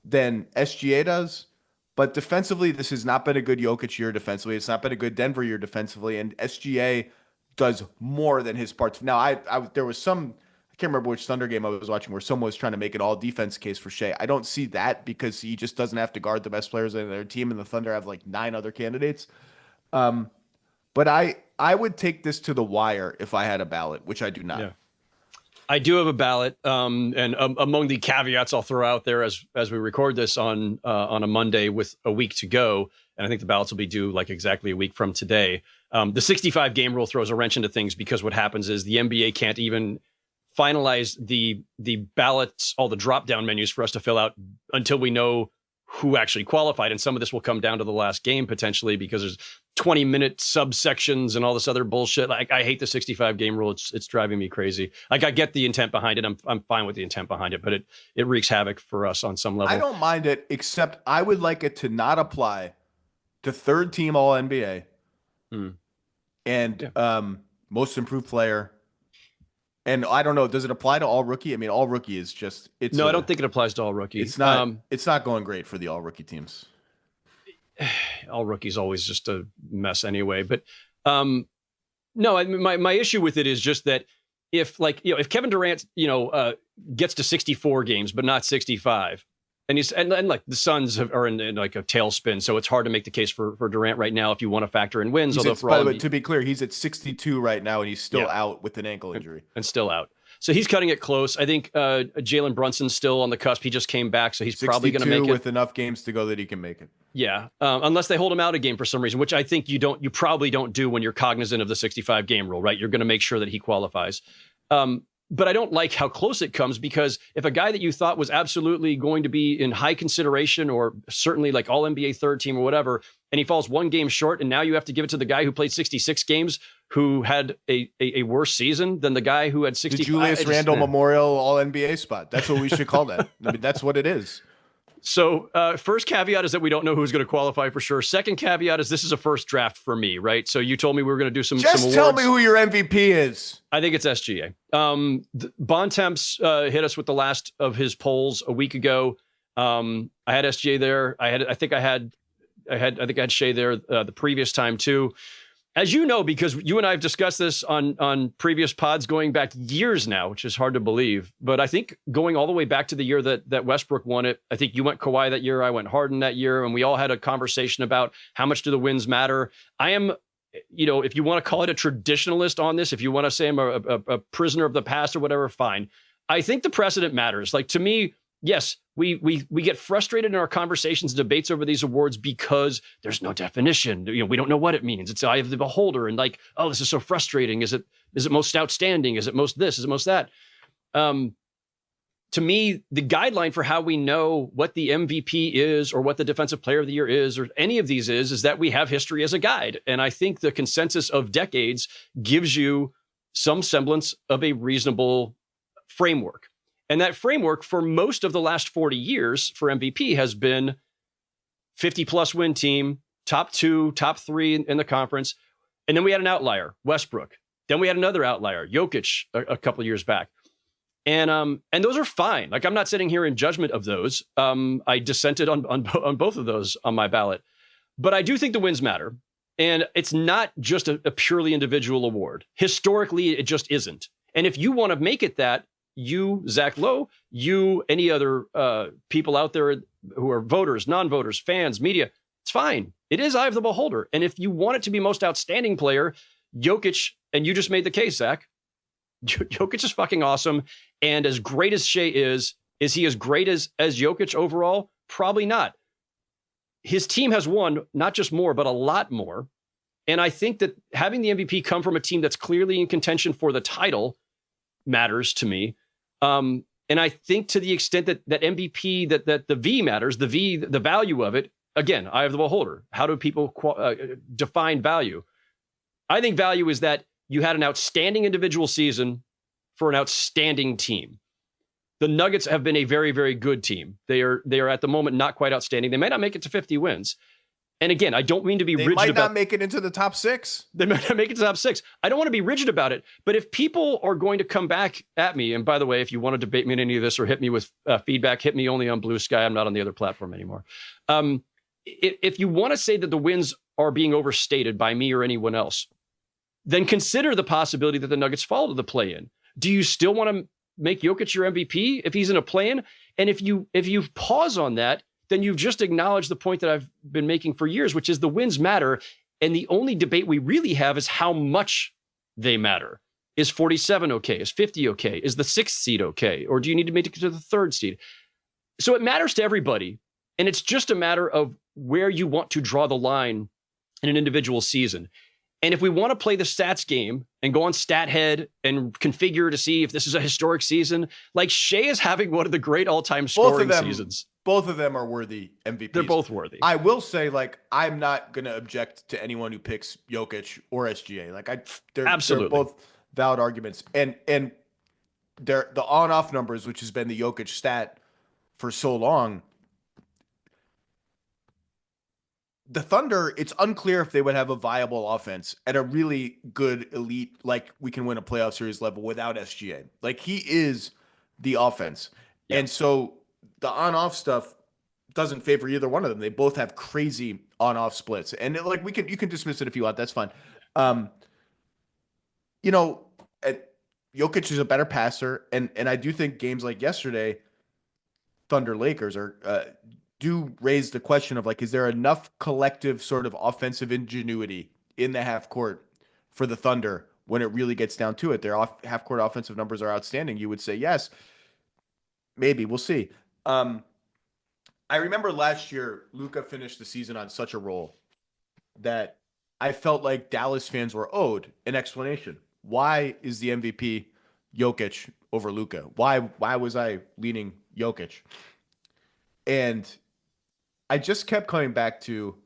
than SGA does. But defensively, this has not been a good Jokic year defensively. It's not been a good Denver year defensively. And SGA does more than his parts. Now, there was some, I can't remember which Thunder game I was watching where someone was trying to make an all defense case for Shea. I don't see that because he just doesn't have to guard the best players in their team, and the Thunder have like 9 other candidates. But I would take this to the wire if I had a ballot, which I do not. Yeah. I do have a ballot, and among the caveats I'll throw out there as we record this on a Monday with a week to go, and I think the ballots will be due like exactly a week from today. The 65 game rule throws a wrench into things because what happens is the NBA can't even finalize the ballots, all the drop down menus for us to fill out until we know who actually qualified. And some of this will come down to the last game potentially because there's 20-minute subsections and all this other bullshit. Like, I hate the 65 game rule. It's driving me crazy. Like, I get the intent behind it. I'm fine with the intent behind it, but it wreaks havoc for us on some level. I don't mind it, except I would like it to not apply to third team all NBA and most improved player. And I don't know, does it apply to all rookie? I mean, all rookie is just I don't think it applies to all rookie. It's not going great for the all rookie teams. All rookie's always just a mess anyway. But no, my issue with it is just that if Kevin Durant, gets to 64 games, but not 65, and like the Suns are in like a tailspin, so it's hard to make the case for Durant right now if you want to factor in wins. By the way, to be clear, he's at 62 right now, and he's still out with an ankle injury. And still out. So he's cutting it close. I think Jalen Brunson's still on the cusp. He just came back, so he's probably going to make it with enough games to go that he can make it. Yeah, unless they hold him out a game for some reason, which I think you probably don't do when you're cognizant of the 65 game rule, right? You're going to make sure that he qualifies. But I don't like how close it comes because if a guy that you thought was absolutely going to be in high consideration or certainly like all NBA third team or whatever, and he falls one game short, and now you have to give it to the guy who played 66 games, who had a worse season than the guy who had 65. The Julius Randle Memorial All NBA spot. That's what we should call that. I mean, that's what it is. So first caveat is that we don't know who's going to qualify for sure. Second caveat is this is a first draft for me, right? So you told me we were going to do some awards. Tell me who your MVP is. I think it's SGA. Bontemps hit us with the last of his polls a week ago. I had SGA there. I think I had Shea there the previous time too. As you know, because you and I have discussed this on previous pods going back years now, which is hard to believe. But I think going all the way back to the year that Westbrook won it, I think you went Kawhi that year, I went Harden that year, and we all had a conversation about how much do the wins matter. I am, if you want to call it a traditionalist on this, if you want to say I'm a prisoner of the past or whatever, fine. I think the precedent matters. Like, to me, yes, we get frustrated in our conversations, debates over these awards because there's no definition. We don't know what it means. It's eye of the beholder, and like, oh, this is so frustrating. Is it most outstanding? Is it most this? Is it most that? To me, the guideline for how we know what the MVP is or what the Defensive Player of the Year is or any of these is that we have history as a guide. And I think the consensus of decades gives you some semblance of a reasonable framework. And that framework for most of the last 40 years for MVP has been 50-plus win team, top 2, top 3 in the conference. And then we had an outlier, Westbrook. Then we had another outlier, Jokic, a couple of years back. And those are fine. Like, I'm not sitting here in judgment of those. I dissented on both of those on my ballot. But I do think the wins matter. And it's not just a purely individual award. Historically, it just isn't. And if you want to make it that, you, Zach Lowe, you, any other people out there who are voters, non-voters, fans, media, it's fine. It is eye of the beholder. And if you want it to be most outstanding player, Jokic, and you just made the case, Zach, Jokic is fucking awesome. And as great as Shea is he as great as Jokic overall? Probably not. His team has won not just more, but a lot more. And I think that having the MVP come from a team that's clearly in contention for the title matters to me. And I think to the extent that MVP, that the V matters, the value of it, again, eye of the beholder. How do people define value? I think value is that you had an outstanding individual season for an outstanding team. The Nuggets have been a very, very good team. They are at the moment not quite outstanding. They may not make it to 50 wins. And again, I don't mean to be rigid about... They might not make it into the top 6. They might not make it to the top 6. I don't want to be rigid about it. But if people are going to come back at me, and by the way, if you want to debate me in any of this or hit me with feedback, hit me only on Blue Sky. I'm not on the other platform anymore. If you want to say that the wins are being overstated by me or anyone else, then consider the possibility that the Nuggets fall to the play-in. Do you still want to make Jokic your MVP if he's in a play-in? And if you pause on that, then you've just acknowledged the point that I've been making for years, which is the wins matter. And the only debate we really have is how much they matter. Is 47 okay? Is 50 okay? Is the 6th seed okay? Or do you need to make it to the 3rd seed? So it matters to everybody. And it's just a matter of where you want to draw the line in an individual season. And if we want to play the stats game and go on StatHead and configure to see if this is a historic season, like Shea is having one of the great all-time scoring seasons. Both of them are worthy MVPs. They're both worthy. I will say, like, I'm not going to object to anyone who picks Jokic or SGA. Like, they're both valid arguments. And they're the on-off numbers, which has been the Jokic stat for so long. The Thunder, it's unclear if they would have a viable offense at a really good elite, like we can win a playoff series level without SGA. Like, he is the offense. Yeah. And so the on-off stuff doesn't favor either one of them. They both have crazy on-off splits. And like, you can dismiss it if you want. That's fine. Jokic is a better passer. And I do think games like yesterday, Thunder Lakers do raise the question of, like, is there enough collective sort of offensive ingenuity in the half court for the Thunder when it really gets down to it? Their half court offensive numbers are outstanding. You would say yes. Maybe. We'll see. I remember last year, Luka finished the season on such a roll that I felt like Dallas fans were owed an explanation. Why is the MVP Jokic over Luka? Why was I leaning Jokic? And I just kept coming back to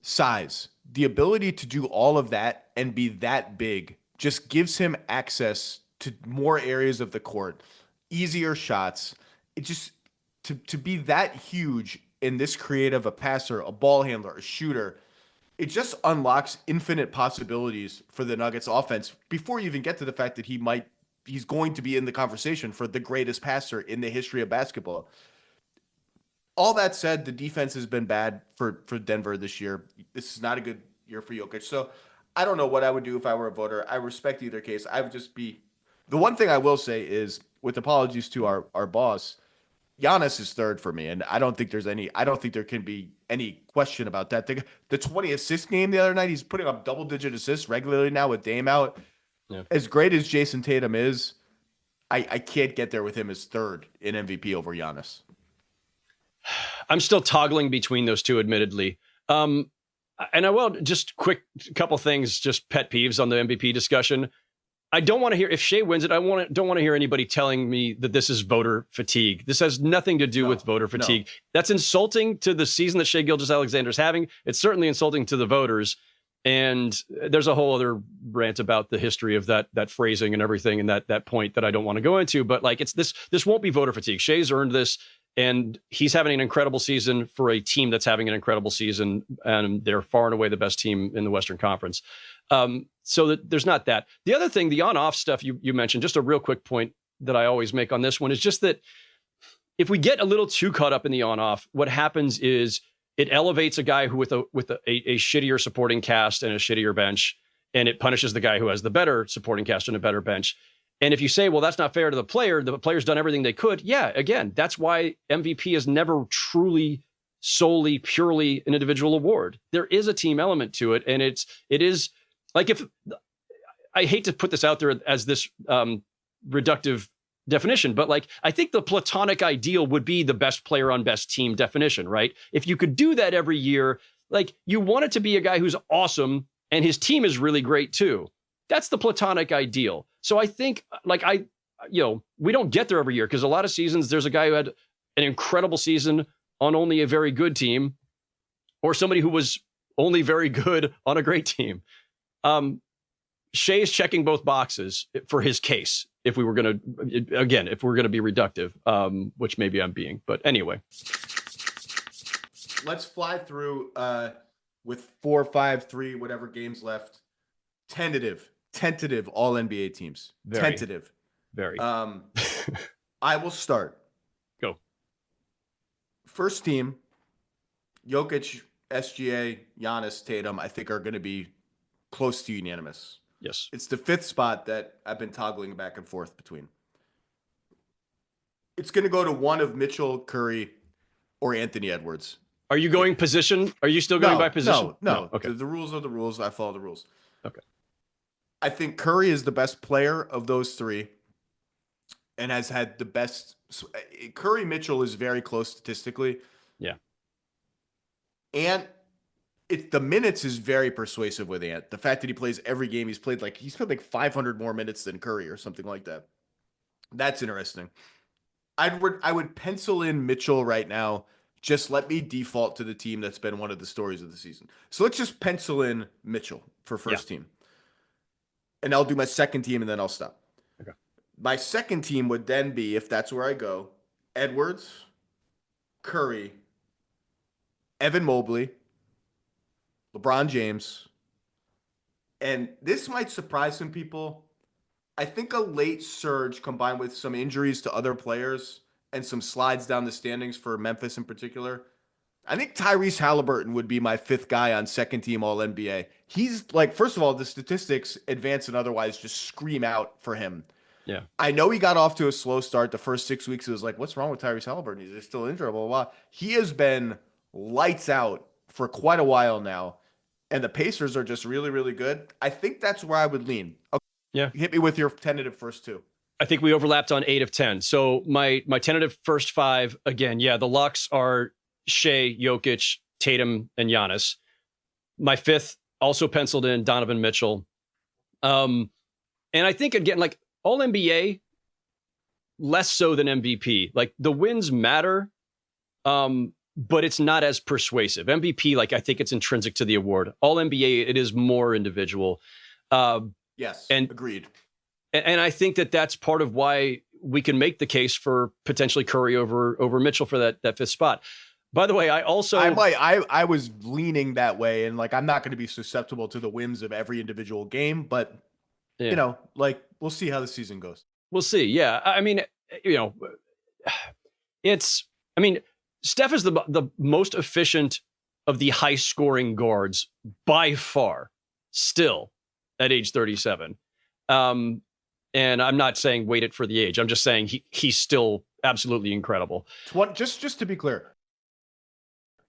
size. The ability to do all of that and be that big just gives him access to more areas of the court, easier shots. It just, to be that huge in this creative, a passer, a ball handler, a shooter, it just unlocks infinite possibilities for the Nuggets offense before you even get to the fact that he's going to be in the conversation for the greatest passer in the history of basketball. All that said, the defense has been bad for Denver this year. This is not a good year for Jokic. So I don't know what I would do if I were a voter. I respect either case. I would just be... The one thing I will say is, with apologies to our boss, Giannis is 3rd for me, and I don't think there can be any question about that. The 20 assist game the other night, he's putting up double-digit assists regularly now with Dame out. Yeah. As great as Jason Tatum is, I can't get there with him as 3rd in MVP over Giannis. I'm still toggling between those two, admittedly. And I will just quick couple things, just pet peeves on the MVP discussion. I don't want to hear, if Shea wins it, don't want to hear anybody telling me that this is voter fatigue. This has nothing to do with voter fatigue. No. That's insulting to the season that Shea Gilgeous-Alexander is having. It's certainly insulting to the voters. And there's a whole other rant about the history of that phrasing and everything and that point that I don't want to go into. But like, this won't be voter fatigue. Shea's earned this. And he's having an incredible season for a team that's having an incredible season, and they're far and away the best team in the Western Conference. So that there's not that. The other thing, the on-off stuff you mentioned, just a real quick point that I always make on this one is just that if we get a little too caught up in the on-off, what happens is it elevates a guy who with a shittier supporting cast and a shittier bench, and it punishes the guy who has the better supporting cast and a better bench. And if you say, well, that's not fair to the player's done everything they could. Yeah, again, that's why MVP is never truly, solely, purely an individual award. There is a team element to it. And it is like, if I hate to put this out there as this reductive definition, but like, I think the platonic ideal would be the best player on best team definition, right? If you could do that every year, like you want it to be a guy who's awesome and his team is really great too. That's the platonic ideal. So I think like we don't get there every year because a lot of seasons there's a guy who had an incredible season on only a very good team or somebody who was only very good on a great team. Shea's checking both boxes for his case. If we were going to be reductive, which maybe I'm being, but anyway. Let's fly through with 4, 5, 3, whatever games left. Tentative all NBA teams. Tentative. Very. I will start. Go. First team, Jokic, SGA, Giannis, Tatum, I think are going to be close to unanimous. Yes. It's the 5th spot that I've been toggling back and forth between. It's going to go to one of Mitchell, Curry, or Anthony Edwards. Are you going position? Are you still going by position? No. Okay. The rules are the rules. I follow the rules. Okay. I think Curry is the best player of those three and has had the best. Curry Mitchell is very close statistically. Yeah. And the minutes is very persuasive with Ant. The fact that he plays every game he's played like 500 more minutes than Curry or something like that. That's interesting. I would pencil in Mitchell right now. Just let me default to the team that's been one of the stories of the season. So let's just pencil in Mitchell for first team. And I'll do my second team and then I'll stop. Okay. My second team would then be, if that's where I go, Edwards, Curry, Evan Mobley, LeBron James. And this might surprise some people. I think a late surge combined with some injuries to other players and some slides down the standings for Memphis in particular. I think Tyrese Halliburton would be my 5th guy on second team All-NBA. He's like, first of all, the statistics, advanced and otherwise, just scream out for him. Yeah. I know he got off to a slow start. The first 6 weeks, it was like, what's wrong with Tyrese Halliburton? He's still injured, blah, blah, blah. He has been lights out for quite a while now. And the Pacers are just really, really good. I think that's where I would lean. Okay. Yeah. Hit me with your tentative first 2. I think we overlapped on 8 of 10. So my tentative first 5, again, the Lux are Shea, Jokic, Tatum, and Giannis. My 5th, also penciled in Donovan Mitchell. And I think, again, like all NBA, less so than MVP. Like the wins matter, but it's not as persuasive. MVP, like I think it's intrinsic to the award. All NBA, it is more individual. Yes, and agreed. And I think that's part of why we can make the case for potentially Curry over Mitchell for that 5th spot. By the way, I was leaning that way, and like I'm not going to be susceptible to the whims of every individual game, but like we'll see how the season goes. We'll see. Yeah, I mean, Steph is the most efficient of the high scoring guards by far, still at age 37. And I'm not saying wait it for the age. I'm just saying he's still absolutely incredible. Just to be clear,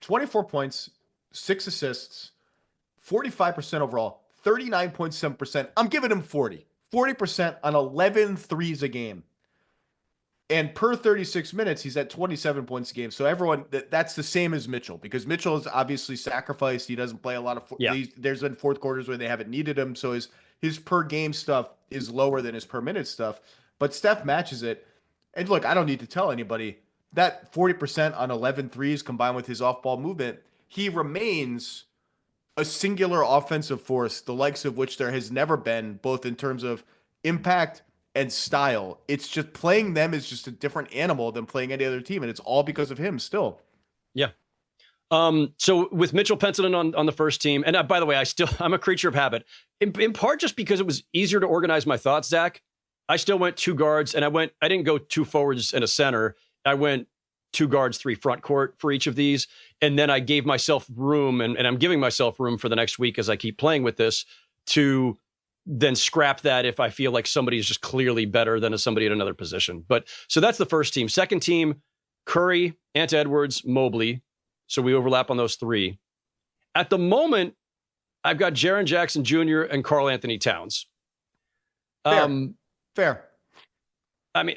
24 points, 6 assists, 45% overall, 39.7%. I'm giving him 40% on 11 threes a game. And per 36 minutes, he's at 27 points a game. So everyone, that's the same as Mitchell, because Mitchell is obviously sacrificed. He doesn't play a lot of. There's been fourth quarters where they haven't needed him, so his per game stuff is lower than his per minute stuff. But Steph matches it. And look, I don't need to tell anybody that 40% on 11 threes combined with his off-ball movement, he remains a singular offensive force, the likes of which there has never been, both in terms of impact and style. It's just playing them is just a different animal than playing any other team, and it's all because of him still. Yeah. So with Mitchell penciled in on the first team, and by the way, I'm a creature of habit, in part just because it was easier to organize my thoughts, Zach. I still went 2 guards, and I didn't go 2 forwards and a center. I went 2 guards, 3 front court for each of these. And then I gave myself room, and I'm giving myself room for the next week as I keep playing with this, to then scrap that if I feel like somebody is just clearly better than somebody at another position. But so that's the first team. Second team, Curry, Ant Edwards, Mobley. So we overlap on those 3. At the moment, I've got Jaren Jackson Jr. and Karl Anthony Towns. Fair. I mean,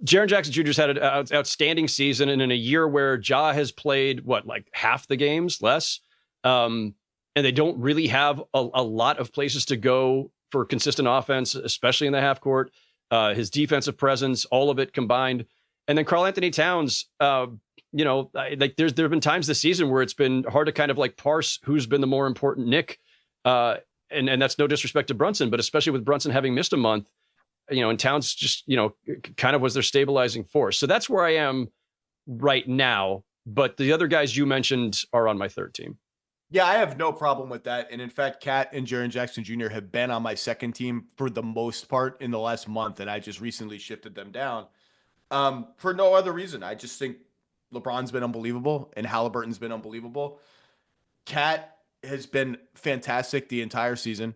Jaren Jackson Jr.'s had an outstanding season, and in a year where Ja has played, like half the games, less, and they don't really have a lot of places to go for consistent offense, especially in the half court. His defensive presence, all of it combined. And then Karl Anthony Towns, like there have been times this season where it's been hard to kind of like parse who's been the more important Nick. And that's no disrespect to Brunson, but especially with Brunson having missed a month, and Towns just, kind of was their stabilizing force. So that's where I am right now. But the other guys you mentioned are on my third team. Yeah, I have no problem with that. And in fact, Cat and Jaren Jackson Jr. have been on my second team for the most part in the last month. And I just recently shifted them down for no other reason. I just think LeBron's been unbelievable and Halliburton's been unbelievable. Cat has been fantastic the entire season.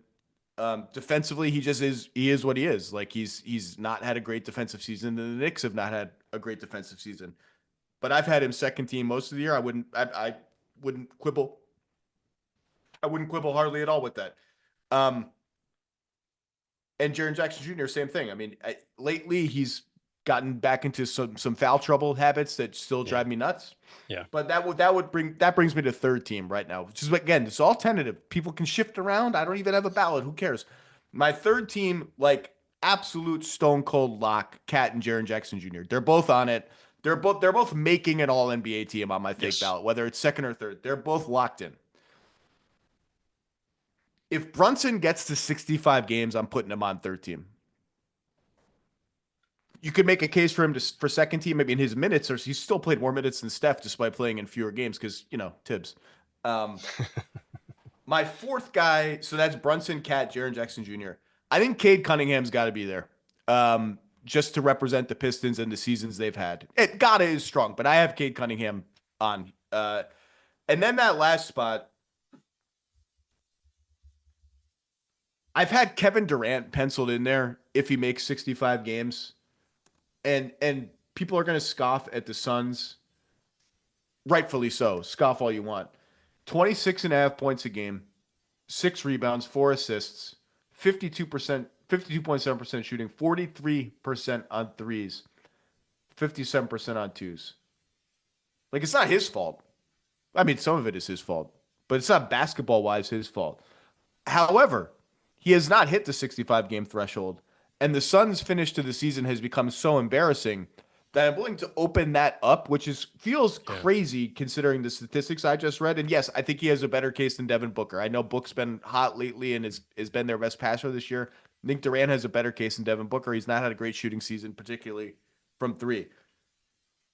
Defensively, he is what he is. Like he's not had a great defensive season. And the Knicks have not had a great defensive season. But I've had him second team most of the year. I wouldn't quibble. I wouldn't quibble hardly at all with that. And Jaren Jackson Jr., same thing. I mean, lately he's gotten back into some foul trouble habits that still drive me nuts. Yeah. But that brings me to third team right now, which is, again, it's all tentative. People can shift around. I don't even have a ballot. Who cares? My third team, like absolute stone cold lock, Cat and Jaren Jackson Jr. They're both on it. They're both making an all NBA team on my fake ballot, whether it's second or third. They're both locked in. If Brunson gets to 65 games, I'm putting him on third team. You could make a case for him for second team. Maybe in his minutes, or he's still played more minutes than Steph despite playing in fewer games because, Tibbs. My fourth guy, so that's Brunson, Cat, Jaren Jackson Jr. I think Cade Cunningham's got to be there just to represent the Pistons and the seasons they've had. Gotta is strong, but I have Cade Cunningham on. And then that last spot, I've had Kevin Durant penciled in there if he makes 65 games. And people are going to scoff at the Suns. Rightfully so. Scoff all you want. 26.5 points a game, 6 rebounds, 4 assists, 52.7% shooting, 43% on threes, 57% on twos. Like, it's not his fault. I mean, some of it is his fault, but it's not basketball-wise his fault. However, he has not hit the 65-game threshold, and the Suns' finish to the season has become so embarrassing that I'm willing to open that up, which feels crazy considering the statistics I just read. And yes, I think he has a better case than Devin Booker. I know Book's been hot lately and has been their best passer this year. I think Durant has a better case than Devin Booker. He's not had a great shooting season, particularly from three.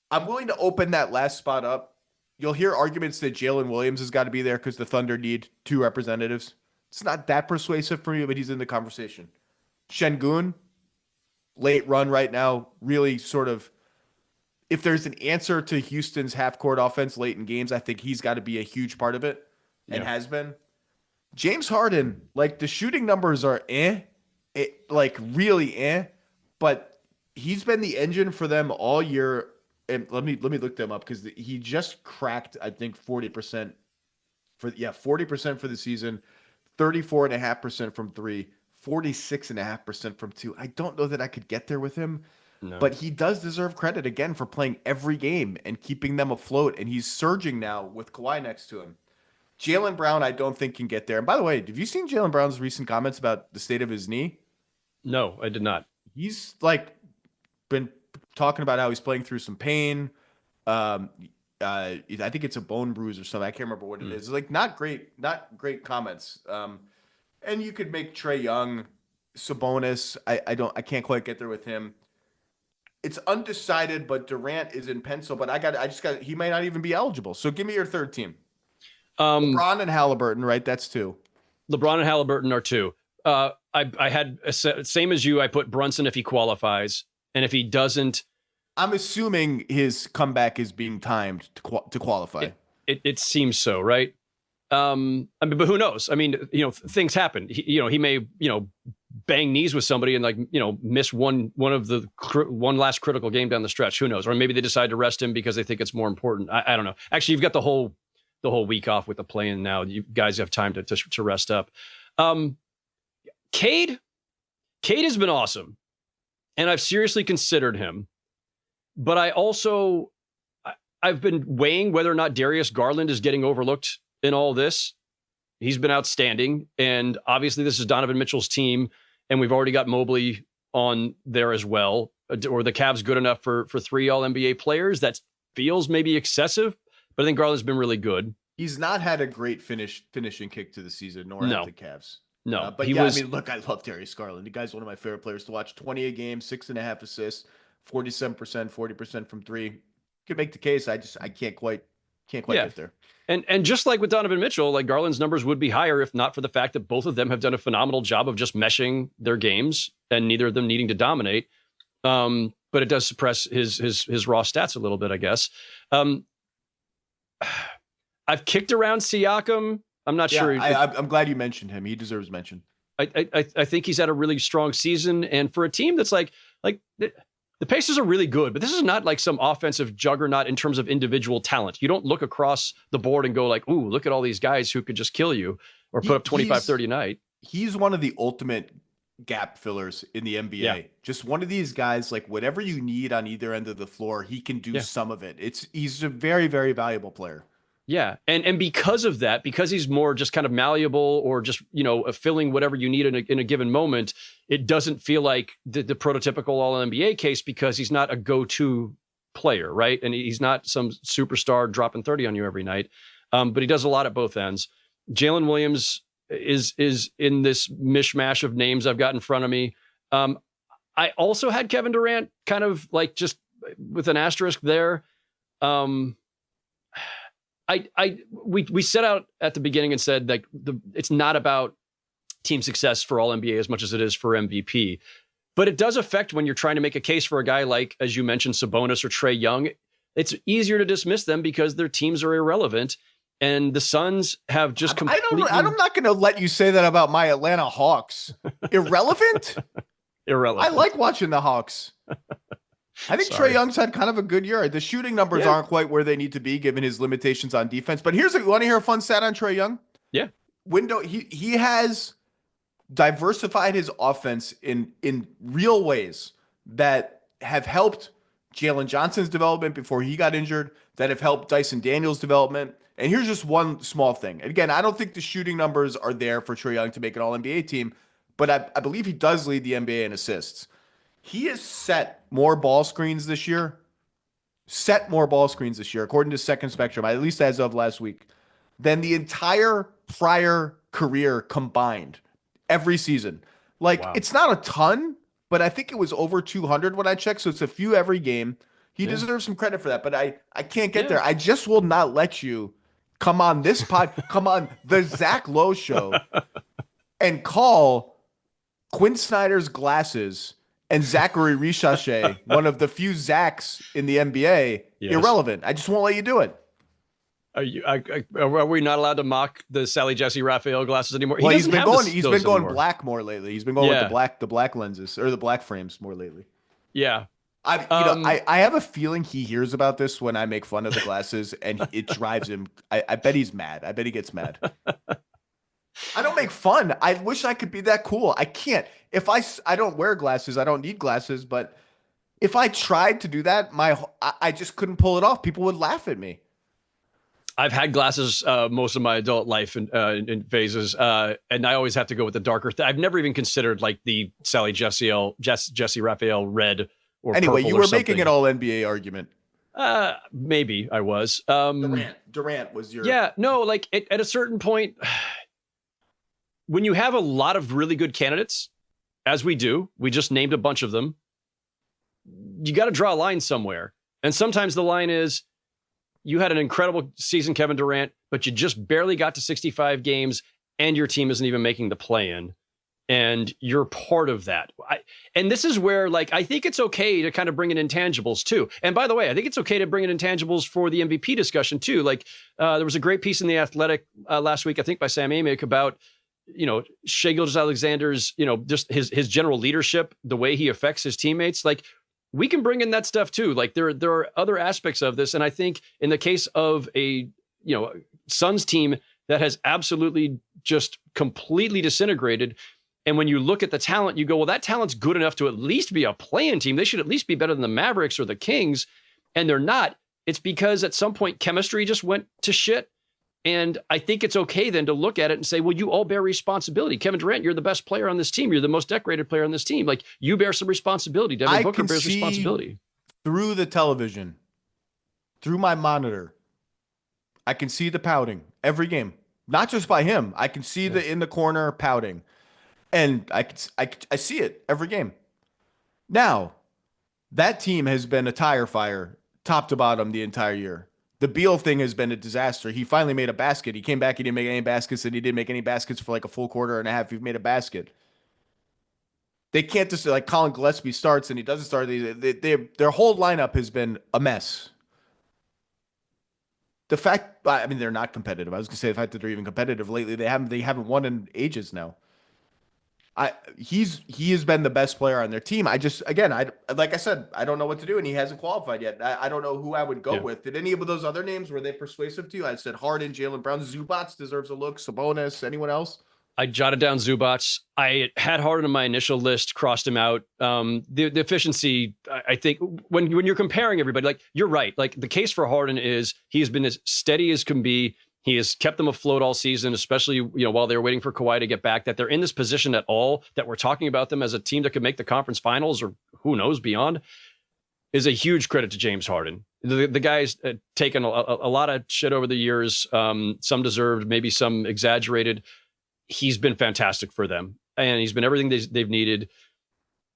I'm willing to open that last spot up. You'll hear arguments that Jalen Williams has got to be there because the Thunder need 2 representatives. It's not that persuasive for me, but he's in the conversation. Şengün, late run right now, really sort of, if there's an answer to Houston's half-court offense late in games, I think he's got to be a huge part of it and has been. James Harden, like the shooting numbers are really but he's been the engine for them all year. And let me look them up because he just cracked, I think, 40% 40% for the season, 34.5% from 3, 46.5% from 2. I don't know that I could get there with him. No. But he does deserve credit again for playing every game and keeping them afloat. And he's surging now with Kawhi next to him. Jaylen Brown, I don't think can get there. And by the way, have you seen Jaylen Brown's recent comments about the state of his knee? No, I did not. He's been talking about how he's playing through some pain. I think it's a bone bruise or something. I can't remember what it is. Not great comments. And you could make Trae Young Sabonis, I can't quite get there with him. It's undecided, but Durant is in pencil. But he might not even be eligible. So give me your third team. LeBron and Halliburton, right? That's two. LeBron and Halliburton are two. I had same as you. I put Brunson if he qualifies, and if he doesn't, I'm assuming his comeback is being timed to qualify. It seems so, right? I mean, but who knows? I mean, things happen. He may, bang knees with somebody and miss one last critical game down the stretch. Who knows? Or maybe they decide to rest him because they think it's more important. I don't know. Actually, you've got the whole week off with the play-in now. You guys have time to rest up. Cade has been awesome, and I've seriously considered him. But I've been weighing whether or not Darius Garland is getting overlooked in all this. He's been outstanding, and obviously this is Donovan Mitchell's team, and we've already got Mobley on there as well. Or the Cavs good enough for 3 All-NBA players? That feels maybe excessive, but I think Garland's been really good. He's not had a great finishing kick to the season, nor have the Cavs. No, but I mean, look, I love Darius Garland. The guy's one of my favorite players to watch. 20 a game, 6.5 assists, 47%, 40% from three. Could make the case. I can't quite get there. And just like with Donovan Mitchell, like Garland's numbers would be higher if not for the fact that both of them have done a phenomenal job of just meshing their games and neither of them needing to dominate. But it does suppress his raw stats a little bit, I guess. I've kicked around Siakam. I'm not sure. I'm glad you mentioned him. He deserves mention. I think he's had a really strong season, and for a team that's like the Pacers are really good, but this is not like some offensive juggernaut in terms of individual talent. You don't look across the board and go like, ooh, look at all these guys who could just kill you or put up 25, 30 a night. He's one of the ultimate gap fillers in the NBA. Yeah. Just one of these guys, like whatever you need on either end of the floor, he can do some of it. He's a very, very valuable player. Yeah. And because of that, because he's more just kind of malleable or just, filling whatever you need in a given moment, it doesn't feel like the prototypical All-NBA case because he's not a go-to player, right? And he's not some superstar dropping 30 on you every night. But he does a lot at both ends. Jalen Williams is in this mishmash of names I've got in front of me. I also had Kevin Durant kind of like just with an asterisk there. We set out at the beginning and said like it's not about team success for All-NBA as much as it is for MVP, but it does affect when you're trying to make a case for a guy like, as you mentioned, Sabonis or Trae Young. It's easier to dismiss them because their teams are irrelevant, and the Suns have just completely. I'm not going to let you say that about my Atlanta Hawks. Irrelevant. Irrelevant. I like watching the Hawks. I think Trae Young's had kind of a good year. The shooting numbers aren't quite where they need to be given his limitations on defense. But you want to hear a fun stat on Trae Young? Yeah. He has diversified his offense in real ways that have helped Jalen Johnson's development before he got injured, that have helped Dyson Daniels' development. And here's just one small thing. Again, I don't think the shooting numbers are there for Trae Young to make an All-NBA team, but I believe he does lead the NBA in assists. He has set more ball screens this year, according to Second Spectrum, at least as of last week, than the entire prior career combined every season. It's not a ton, but I think it was over 200 when I checked, so it's a few every game. He deserves some credit for that, but I can't get there. I just will not let you come on this come on the Zach Lowe show and call Quinn Snyder's glasses and Zachary Richache, one of the few Zachs in the NBA, irrelevant. I just won't let you do it. Are we not allowed to mock the Sally Jesse Raphael glasses anymore? Well, he's been going black more lately. He's been going with the black lenses or the black frames more lately. Yeah. I have a feeling he hears about this when I make fun of the glasses, and it drives him. I bet he's mad. I bet he gets mad. I don't make fun. I wish I could be that cool. I can't. If I don't wear glasses, I don't need glasses. But if I tried to do that, I just couldn't pull it off. People would laugh at me. I've had glasses most of my adult life in phases, and I always have to go with the darker. I've never even considered like the Sally Jesse Raphael red or anyway. You were something. Making an all NBA argument. Maybe I was. Durant was your. Yeah, no, like at a certain point, when you have a lot of really good candidates, as we do, we just named a bunch of them. You got to draw a line somewhere. And sometimes the line is, you had an incredible season, Kevin Durant, but you just barely got to 65 games and your team isn't even making the play-in. And you're part of that. And this is where, like, I think it's okay to kind of bring in intangibles too. And by the way, I think it's okay to bring in intangibles for the MVP discussion too. Like, there was a great piece in The Athletic last week, I think by Sam Amick, about, Shai Gilgeous-Alexander's, just his general leadership, the way he affects his teammates. Like, we can bring in that stuff too. Like, there are other aspects of this. And I think in the case of a, Suns team that has absolutely just completely disintegrated, and when you look at the talent, you go, well, that talent's good enough to at least be a play-in team. They should at least be better than the Mavericks or the Kings. And they're not. It's because at some point chemistry just went to shit. And I think it's okay then to look at it and say, well, you all bear responsibility. Kevin Durant, you're the best player on this team. You're the most decorated player on this team. Like, you bear some responsibility. Devin Booker bears responsibility. Through the television, through my monitor, I can see the pouting every game. Not just by him. I can see the in the corner pouting. And I see it every game. Now, that team has been a tire fire, top to bottom, the entire year. The Beal thing has been a disaster. He finally made a basket. He came back, he didn't make any baskets, and he didn't make any baskets for like a full quarter and a half. He made a basket. They can't just, like, Colin Gillespie starts and he doesn't start. Their whole lineup has been a mess. The fact, I mean, they're not competitive. I was going to say the fact that they're even competitive lately, they haven't won in ages now. He has been the best player on their team. Like I said, I don't know what to do, and he hasn't qualified yet. I don't know who I would go with. Did any of those other names, were they persuasive to you? I said Harden, Jaylen Brown, Zubac deserves a look, Sabonis, anyone else? I jotted down Zubac. I had Harden on my initial list, crossed him out. The efficiency, I think, when you're comparing everybody, like, you're right. Like, the case for Harden is he has been as steady as can be. He has kept them afloat all season, especially, while they were waiting for Kawhi to get back, that they're in this position at all, that we're talking about them as a team that could make the conference finals or who knows beyond, is a huge credit to James Harden. The guy's taken a lot of shit over the years, some deserved, maybe some exaggerated. He's been fantastic for them, and he's been everything they've needed.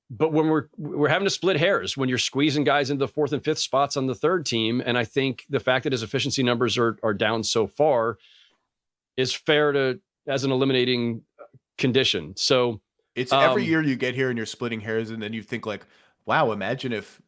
But when we're having to split hairs, when you're squeezing guys into the fourth and fifth spots on the third team, and I think the fact that his efficiency numbers are down so far is fair as an eliminating condition. So it's every year you get here and you're splitting hairs, and then you think, like, wow, imagine if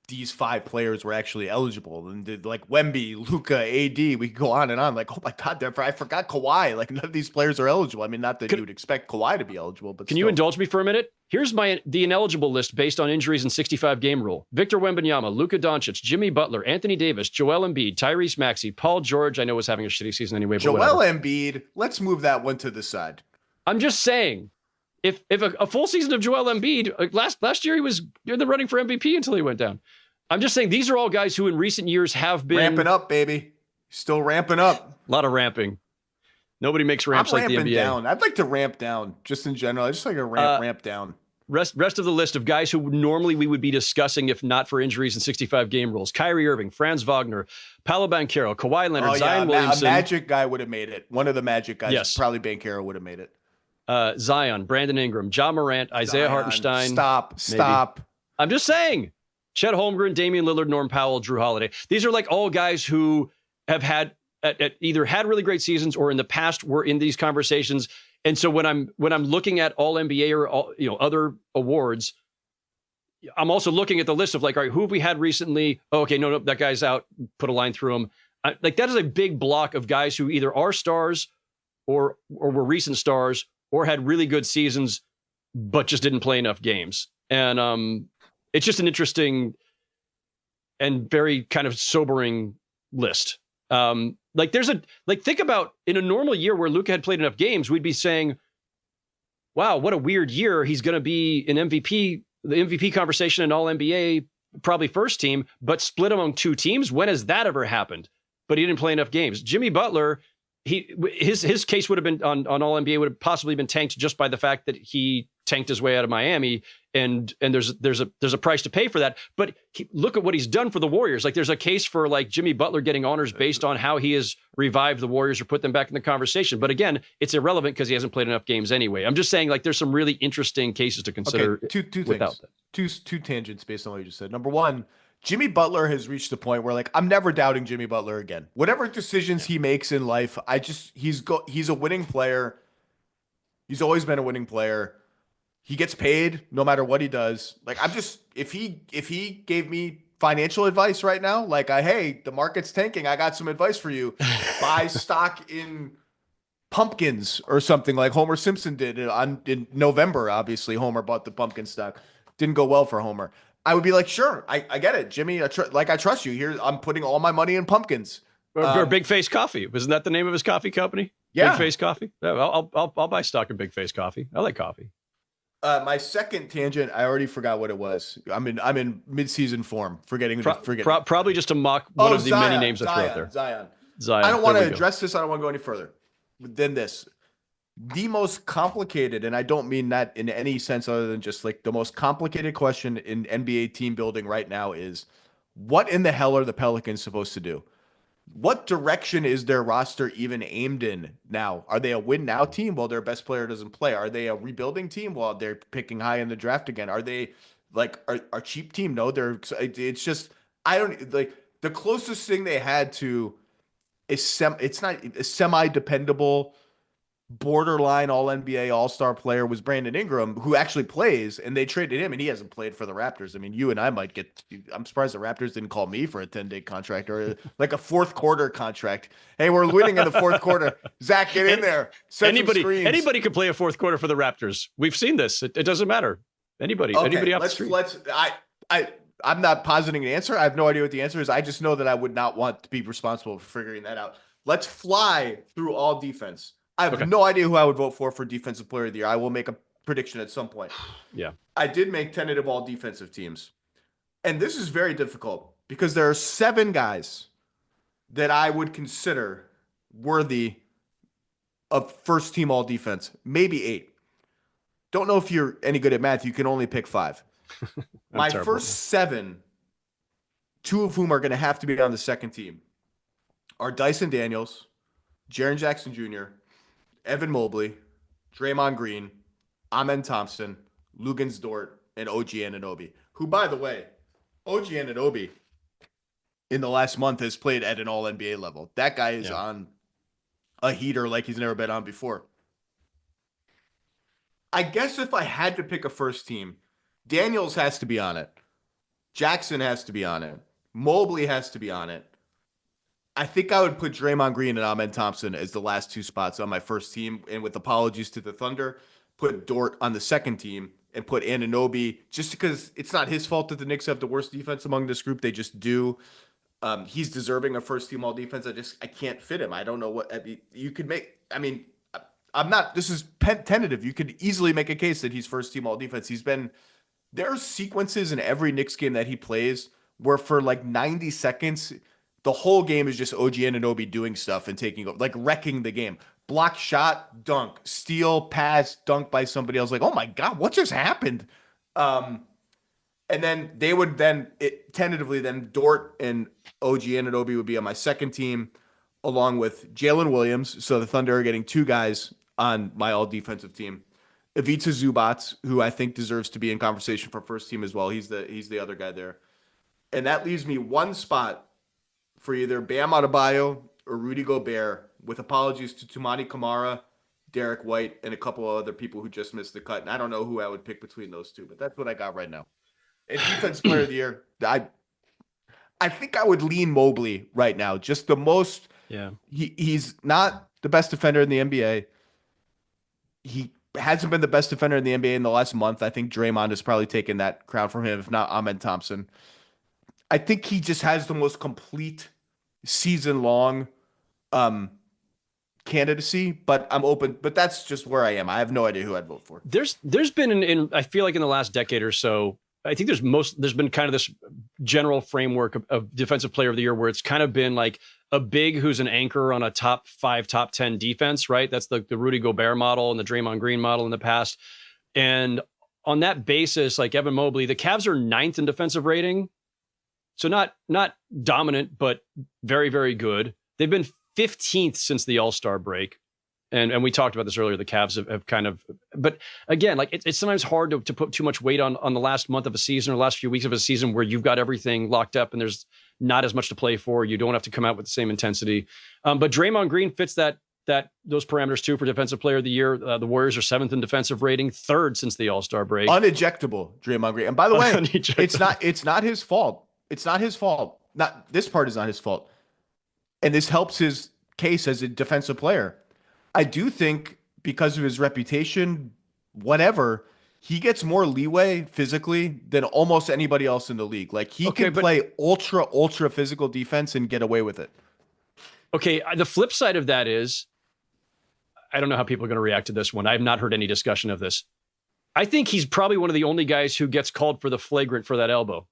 these 5 players were actually eligible, and did, like, Wemby, Luka, AD, we could go on and on. Like, oh my God, I forgot Kawhi. Like, none of these players are eligible. I mean, not that you would expect Kawhi to be eligible, but can you indulge me for a minute? Here's the ineligible list based on injuries and 65-game rule. Victor Wembanyama, Luka Doncic, Jimmy Butler, Anthony Davis, Joel Embiid, Tyrese Maxey, Paul George. I know was having a shitty season anyway. But Joel Embiid, let's move that one to the side. I'm just saying, if a full season of Joel Embiid, last year he was in the running for MVP until he went down. I'm just saying, these are all guys who in recent years have been ramping up, baby. Still ramping up. A lot of ramping. Nobody makes ramps like the NBA. Down. I'd like to ramp down, just in general. I just like a ramp down. Rest of the list of guys who normally we would be discussing if not for injuries and 65-game rules: Kyrie Irving, Franz Wagner, Paolo Banchero, Kawhi Leonard, Zion Williamson. A Magic guy would have made it. One of the Magic guys, yes. Probably Banchero, would have made it. Zion, Brandon Ingram, Ja Morant, Isaiah Hartenstein. Stop. I'm just saying. Chet Holmgren, Damian Lillard, Norm Powell, Drew Holiday. These are like all guys who have had either had really great seasons or in the past were in these conversations. And so when I'm looking at all NBA or all, other awards, I'm also looking at the list of, like, all right, who have we had recently? Oh, okay, no, that guy's out. Put a line through him. Like, that is a big block of guys who either are stars or were recent stars or had really good seasons, but just didn't play enough games. And it's just an interesting and very kind of sobering list. Think about, in a normal year where Luka had played enough games, we'd be saying, wow, what a weird year. He's going to be an MVP, the MVP conversation in all NBA, probably first team, but split among 2 teams. When has that ever happened? But he didn't play enough games. Jimmy Butler, his case would have been on all NBA would have possibly been tanked just by the fact that he tanked his way out of Miami, and there's a price to pay for that. But look at what he's done for the Warriors. Like, there's a case for like Jimmy Butler getting honors based on how he has revived the Warriors or put them back in the conversation. But again, it's irrelevant because he hasn't played enough games anyway. I'm just saying, like, there's some really interesting cases to consider. Okay, two things. Two tangents based on what you just said. Number one, Jimmy Butler has reached the point where, like, I'm never doubting Jimmy Butler again. Whatever decisions he makes in life, he's a winning player. He's always been a winning player. He gets paid no matter what he does. Like, if he gave me financial advice right now, like, hey, the market's tanking, I got some advice for you. Buy stock in pumpkins or something like Homer Simpson did in November. Obviously, Homer bought the pumpkin stock. Didn't go well for Homer. I would be like, sure, I get it, Jimmy. I trust you. Here, I'm putting all my money in pumpkins. Or Big Face Coffee. Wasn't that the name of his coffee company? Yeah. Big Face Coffee. Yeah, I'll buy stock in Big Face Coffee. I like coffee. My second tangent, I already forgot what it was. I'm in mid-season form. Probably just to mock one of the many names I threw out there. Zion. I don't want to address this. I don't want to go any further than this. The most complicated, and I don't mean that in any sense other than just like the most complicated question in NBA team building right now is, what in the hell are the Pelicans supposed to do? What direction is their roster even aimed in now? Are they a win now team while their best player doesn't play? Are they a rebuilding team while they're picking high in the draft again? Are they like a cheap team? No, it's just, I don't like, the closest thing they had to it's not a semi-dependable borderline all-NBA all-star player was Brandon Ingram, who actually plays, and they traded him, and he hasn't played for the Raptors. I mean, you and I might get – I'm surprised the Raptors didn't call me for a 10-day contract or like a fourth quarter contract. Hey, we're winning in the fourth quarter. Zach, get in there. Anybody could play a fourth quarter for the Raptors. We've seen this. It doesn't matter. Anybody off the street. I'm not positing an answer. I have no idea what the answer is. I just know that I would not want to be responsible for figuring that out. Let's fly through all defense. I have no idea who I would vote for Defensive Player of the Year. I will make a prediction at some point. Yeah. I did make tentative all defensive teams. And this is very difficult because there are 7 guys that I would consider worthy of first team all defense, maybe 8. Don't know if you're any good at math. You can only pick 5. My first 7, 2 of whom are going to have to be on the second team, are Dyson Daniels, Jaren Jackson Jr., Evan Mobley, Draymond Green, Amen Thompson, Wiggins Dort, and OG Anunoby, who, by the way, OG Anunoby in the last month has played at an all-NBA level. That guy is on a heater like he's never been on before. I guess if I had to pick a first team, Daniels has to be on it. Jackson has to be on it. Mobley has to be on it. I think I would put Draymond Green and Amen Thompson as the last 2 spots on my first team. And with apologies to the Thunder, put Dort on the second team and put Anunoby, just because it's not his fault that the Knicks have the worst defense among this group. They just do. He's deserving of first team all defense. I can't fit him. I don't know what you could make. I mean, I'm not, this is tentative. You could easily make a case that he's first team all defense. There are sequences in every Knicks game that he plays where for like 90 seconds, the whole game is just OG Anunoby doing stuff and taking over, like wrecking the game. Block shot, dunk, steal, pass, dunk by somebody else. Like, oh my God, what just happened? And then they would tentatively Dort and OG Anunoby would be on my second team, along with Jalen Williams. So the Thunder are getting 2 guys on my all defensive team. Ivica Zubac, who I think deserves to be in conversation for first team as well. He's the other guy there. And that leaves me 1 spot for either Bam Adebayo or Rudy Gobert, with apologies to Tumani Kamara, Derek White, and a couple of other people who just missed the cut. And I don't know who I would pick between those 2, but that's what I got right now. And Defensive Player of the Year, I think I would lean Mobley right now. Just the most. Yeah. He's not the best defender in the NBA. He hasn't been the best defender in the NBA in the last month. I think Draymond has probably taken that crown from him, if not Amen Thompson. I think he just has the most complete season-long candidacy, but I'm open. But that's just where I am. I have no idea who I'd vote for. There's been I feel like in the last decade or so, I think there's been kind of this general framework of Defensive Player of the Year where it's kind of been like a big who's an anchor on a top 5, top 10 defense, right? That's the Rudy Gobert model and the Draymond Green model in the past. And on that basis, like Evan Mobley, the Cavs are 9th in defensive rating. So not dominant, but very, very good. They've been 15th since the All-Star break. And we talked about this earlier. The Cavs have kind of, but again, like it's sometimes hard to put too much weight on the last month of a season or last few weeks of a season where you've got everything locked up and there's not as much to play for. You don't have to come out with the same intensity. But Draymond Green fits those parameters too for Defensive Player of the Year. The Warriors are 7th in defensive rating, 3rd since the All-Star break. Unejectable, Draymond Green. And by the way, it's not his fault. It's not his fault. Not this part is not his fault. And this helps his case as a defensive player. I do think because of his reputation, whatever, he gets more leeway physically than almost anybody else in the league. Like he can play ultra physical defense and get away with it. Okay. The flip side of that is, I don't know how people are going to react to this one. I have not heard any discussion of this. I think he's probably one of the only guys who gets called for the flagrant for that elbow.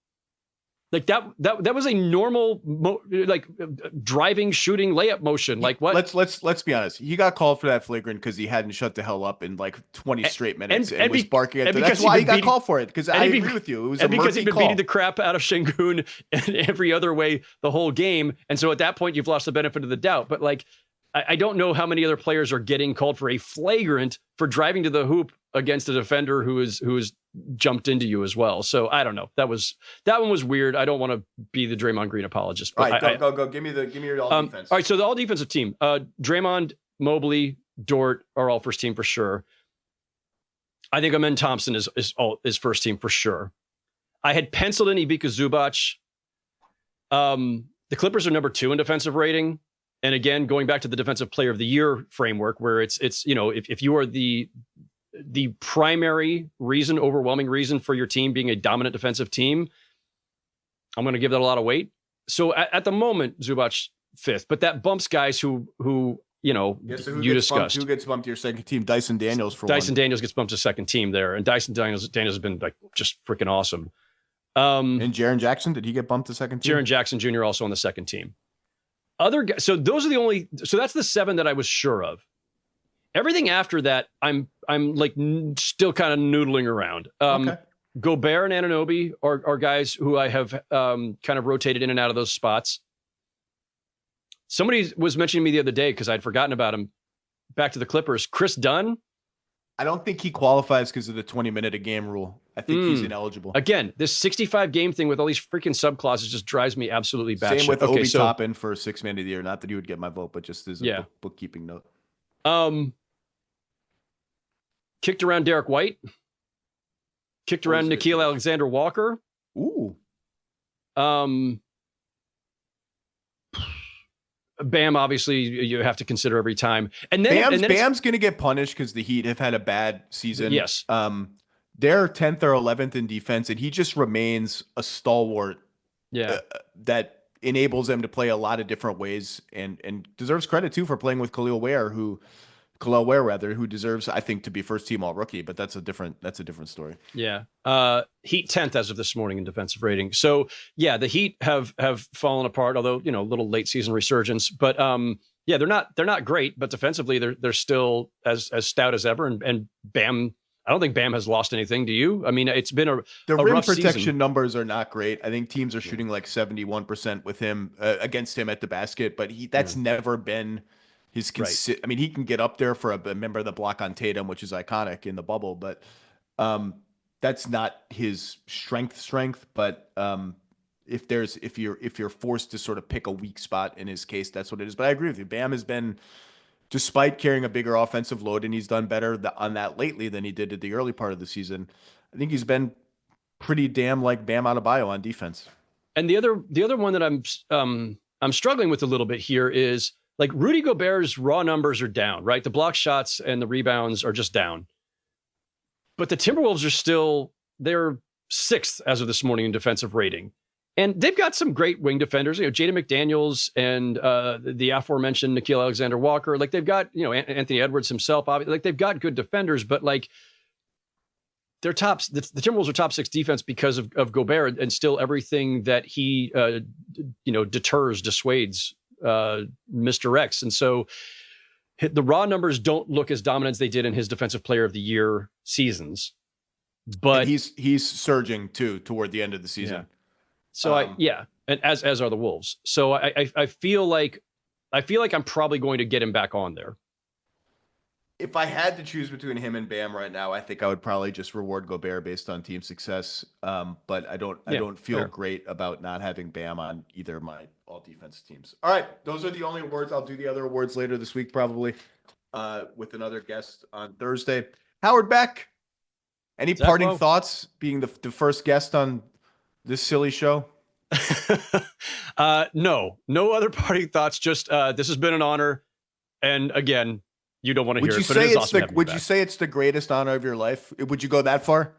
Like that was a normal driving, shooting, layup motion. Like what? Let's be honest. He got called for that flagrant because he hadn't shut the hell up in like 20 straight minutes and was barking at them. That's why he got called for it. Because I agree with you. It was because he'd been beating the crap out of Şengün in every other way the whole game. And so at that point, you've lost the benefit of the doubt. But like, I don't know how many other players are getting called for a flagrant for driving to the hoop against a defender who is jumped into you as well. So I don't know. That one was weird. I don't want to be the Draymond Green apologist. But all right, go. Give me your all defense. All right, so the all defensive team. Draymond, Mobley, Dort are all first team for sure. I think Amen Thompson is first team for sure. I had penciled in Ivica Zubac. The Clippers are number 2 in defensive rating. And again, going back to the Defensive Player of the Year framework, where it's if you are the primary reason, overwhelming reason for your team being a dominant defensive team, I'm going to give that a lot of weight. So at the moment, Zubac 5th, but that bumps guys who you discussed. Who gets bumped to your second team? Dyson Daniels Daniels gets bumped to second team there, and Dyson Daniels has been like just freaking awesome. And Jaren Jackson, did he get bumped to second team? Jaren Jackson Jr. also on the second team. Other guys, so those are the only. So that's the 7 that I was sure of. Everything after that, I'm like still kind of noodling around. Okay. Gobert and Anunoby are guys who I have kind of rotated in and out of those spots. Somebody was mentioning me the other day because I'd forgotten about him. Back to the Clippers, Chris Dunn. I don't think he qualifies because of the 20-minute a game rule. I think he's ineligible. Again, this 65 game thing with all these freaking sub clauses just drives me absolutely batshit. Same with Obi Toppin for 6th man of the year. Not that he would get my vote, but just as a bookkeeping note. Kicked around Derek White. Kicked around Nickeil Alexander-Walker. Ooh. Bam, obviously, you have to consider every time. And then Bam's going to get punished because the Heat have had a bad season. Yes. They're 10th or 11th in defense, and he just remains a stalwart that enables them to play a lot of different ways and deserves credit, too, for playing with Khalil Ware, who deserves, I think, to be first team all rookie, but that's a different story. Yeah. Heat 10th as of this morning in defensive rating. So yeah, the Heat have fallen apart, although, a little late season resurgence, but they're not great, but defensively they're still as stout as ever. And Bam, I don't think Bam has lost anything. Do you? I mean, it's been the rim rough protection season. Numbers are not great. I think teams are shooting like 71% with him against him at the basket, but that's never been his I mean, he can get up there for a member of the block on Tatum, which is iconic in the bubble, but that's not his strength. But if you're forced to sort of pick a weak spot in his case, that's what it is. But I agree with you. Bam has been, despite carrying a bigger offensive load, and he's done better on that lately than he did at the early part of the season. I think he's been pretty damn like Bam Adebayo on defense. And the other one that I'm struggling with a little bit here is, like, Rudy Gobert's raw numbers are down, right? The block shots and the rebounds are just down. But the Timberwolves they're 6th as of this morning in defensive rating. And they've got some great wing defenders, Jaden McDaniels and the aforementioned Nickeil Alexander-Walker. Like, they've got, Anthony Edwards himself, obviously. Like, they've got good defenders, but like, the Timberwolves are top 6 defense because of Gobert, and still everything that he dissuades misdirects. And so the raw numbers don't look as dominant as they did in his Defensive Player of the Year seasons. But and he's surging too toward the end of the season. Yeah. So and as are the Wolves. So I feel like I'm probably going to get him back on there. If I had to choose between him and Bam right now, I think I would probably just reward Gobert based on team success. But I don't feel great about not having Bam on either of my all defense teams. All right, those are the only awards. I'll do the other awards later this week, probably with another guest on Thursday. Howard Beck, any parting thoughts being the first guest on this silly show? No other parting thoughts. Just this has been an honor. And again, you don't want to hear it, but it is awesome. Would you say it's the greatest honor of your life? Would you go that far?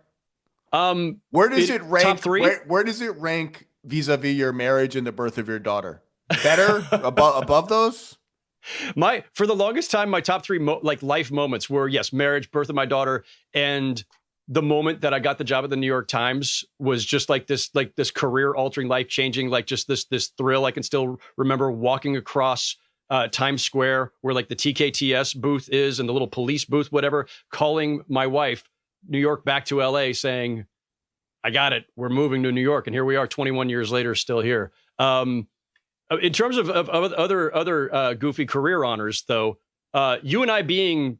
Where does it rank? Top three? Where does it rank vis-a-vis your marriage and the birth of your daughter? Better above those? For the longest time, my top three life moments were marriage, birth of my daughter, and the moment that I got the job at the New York Times was just this career altering, life changing, just this thrill. I can still remember walking across Times Square where the TKTS booth is and the little police booth, whatever, calling my wife, New York back to LA, saying, I got it. We're moving to New York. And here we are 21 years later, still here. In terms of other goofy career honors, though, you and I being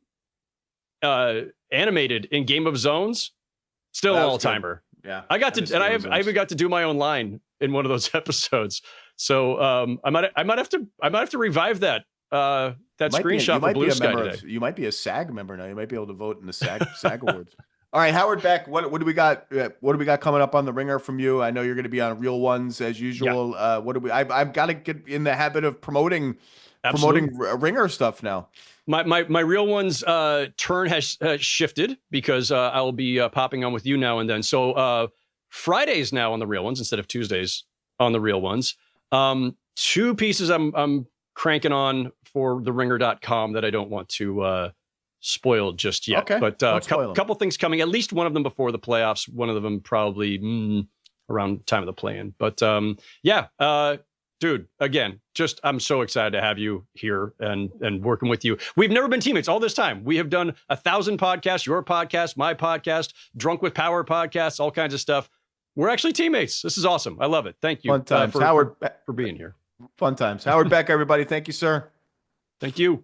animated in Game of Zones, still an all-timer. Yeah. I even got to do my own line in one of those episodes. So I might have to revive that screenshot for Blue Sky today. You might be a SAG member now. You might be able to vote in the SAG awards. All right, Howard Beck, what do we got? What do we got coming up on the Ringer from you? I know you're going to be on Real Ones as usual. Yeah. I've got to get in the habit of promoting Ringer stuff now. My Real Ones turn has shifted because I will be popping on with you now and then. So Fridays now on the Real Ones instead of Tuesdays on the Real Ones. Two pieces I'm cranking on for theringer.com that I don't want to spoil just yet. Okay, but a couple things coming, at least one of them before the playoffs, one of them probably around time of the play-in. But dude, again, I'm so excited to have you here and working with you. We've never been teammates all this time. We have done 1,000 podcasts, your podcast, my podcast, Drunk with Power podcasts, all kinds of stuff. We're actually teammates. This is awesome. I love it. Thank you. Fun times. Howard, for being here. Fun times. Howard Beck, everybody. Thank you, sir. Thank you.